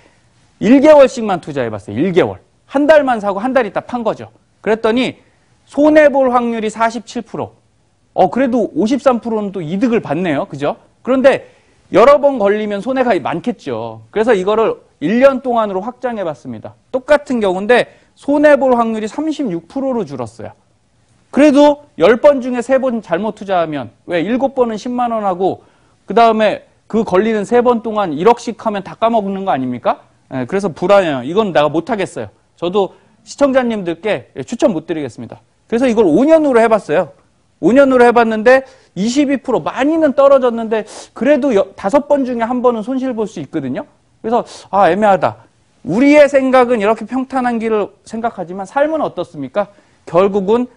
1개월씩만 투자해봤어요. 1개월. 한 달만 사고 한 달 있다 판 거죠. 그랬더니 손해볼 확률이 47%. 그래도 53%는 또 이득을 받네요. 그죠? 그런데 여러 번 걸리면 손해가 많겠죠. 그래서 이거를 1년 동안으로 확장해봤습니다. 똑같은 경우인데 손해볼 확률이 36%로 줄었어요. 그래도 10번 중에 3번 잘못 투자하면 왜 7번은 10만 원 하고 그 다음에 그 걸리는 3번 동안 1억씩 하면 다 까먹는 거 아닙니까? 네, 그래서 불안해요. 이건 내가 못하겠어요. 저도 시청자님들께 추천 못 드리겠습니다. 그래서 이걸 5년으로 해봤어요. 5년으로 해봤는데 22% 많이는 떨어졌는데 그래도 5번 중에 1번은 손실 볼 수 있거든요. 그래서 애매하다. 우리의 생각은 이렇게 평탄한 길을 생각하지만 삶은 어떻습니까? 결국은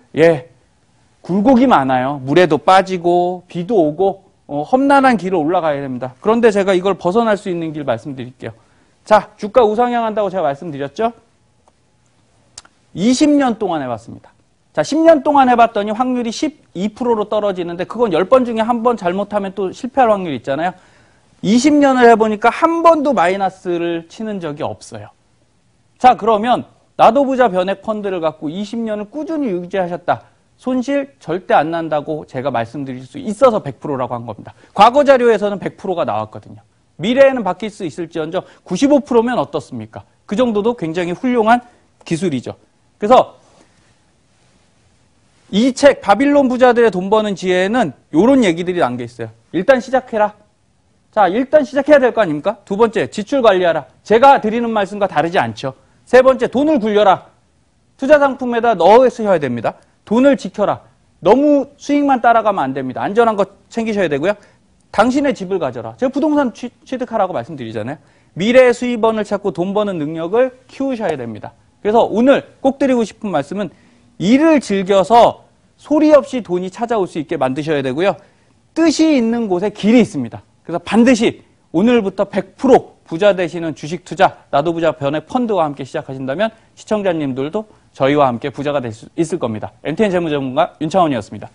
굴곡이 많아요. 물에도 빠지고 비도 오고 험난한 길을 올라가야 됩니다. 그런데 제가 이걸 벗어날 수 있는 길 말씀드릴게요. 자, 주가 우상향한다고 제가 말씀드렸죠? 20년 동안 해봤습니다. 자, 10년 동안 해봤더니 확률이 12%로 떨어지는데 그건 10번 중에 1번 잘못하면 또 실패할 확률이 있잖아요. 20년을 해보니까 한 번도 마이너스를 치는 적이 없어요. 자, 그러면 나도 부자 변액 펀드를 갖고 20년을 꾸준히 유지하셨다. 손실 절대 안 난다고 제가 말씀드릴 수 있어서 100%라고 한 겁니다. 과거 자료에서는 100%가 나왔거든요. 미래에는 바뀔 수 있을지언정 95%면 어떻습니까? 그 정도도 굉장히 훌륭한 기술이죠. 그래서 이 책 바빌론 부자들의 돈 버는 지혜에는 이런 얘기들이 남겨 있어요. 일단 시작해라. 자, 일단 시작해야 될 거 아닙니까? 두 번째, 지출 관리하라. 제가 드리는 말씀과 다르지 않죠. 세 번째, 돈을 굴려라. 투자 상품에다 넣으셔야 됩니다. 돈을 지켜라. 너무 수익만 따라가면 안 됩니다. 안전한 거 챙기셔야 되고요. 당신의 집을 가져라. 제가 부동산 취득하라고 말씀드리잖아요. 미래의 수입원을 찾고 돈 버는 능력을 키우셔야 됩니다. 그래서 오늘 꼭 드리고 싶은 말씀은 일을 즐겨서 소리 없이 돈이 찾아올 수 있게 만드셔야 되고요. 뜻이 있는 곳에 길이 있습니다. 그래서 반드시 오늘부터 100% 부자 되시는 주식 투자, 나도 부자 변액 펀드와 함께 시작하신다면 시청자님들도 저희와 함께 부자가 될 수 있을 겁니다. MTN 재무 전문가 윤창원이었습니다.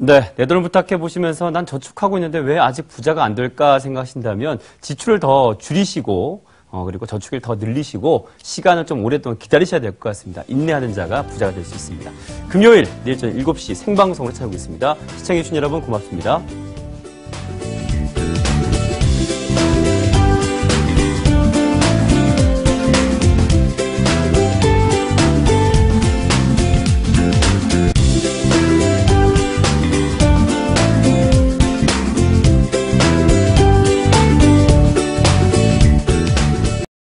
네, 내 돈을 부탁해 보시면서 난 저축하고 있는데 왜 아직 부자가 안 될까 생각하신다면 지출을 더 줄이시고 그리고 저축을 더 늘리시고 시간을 좀 오랫동안 기다리셔야 될 것 같습니다. 인내하는 자가 부자가 될 수 있습니다. 금요일 내일 저녁 7시 생방송으로 찾아오겠습니다. 시청해주신 여러분 고맙습니다.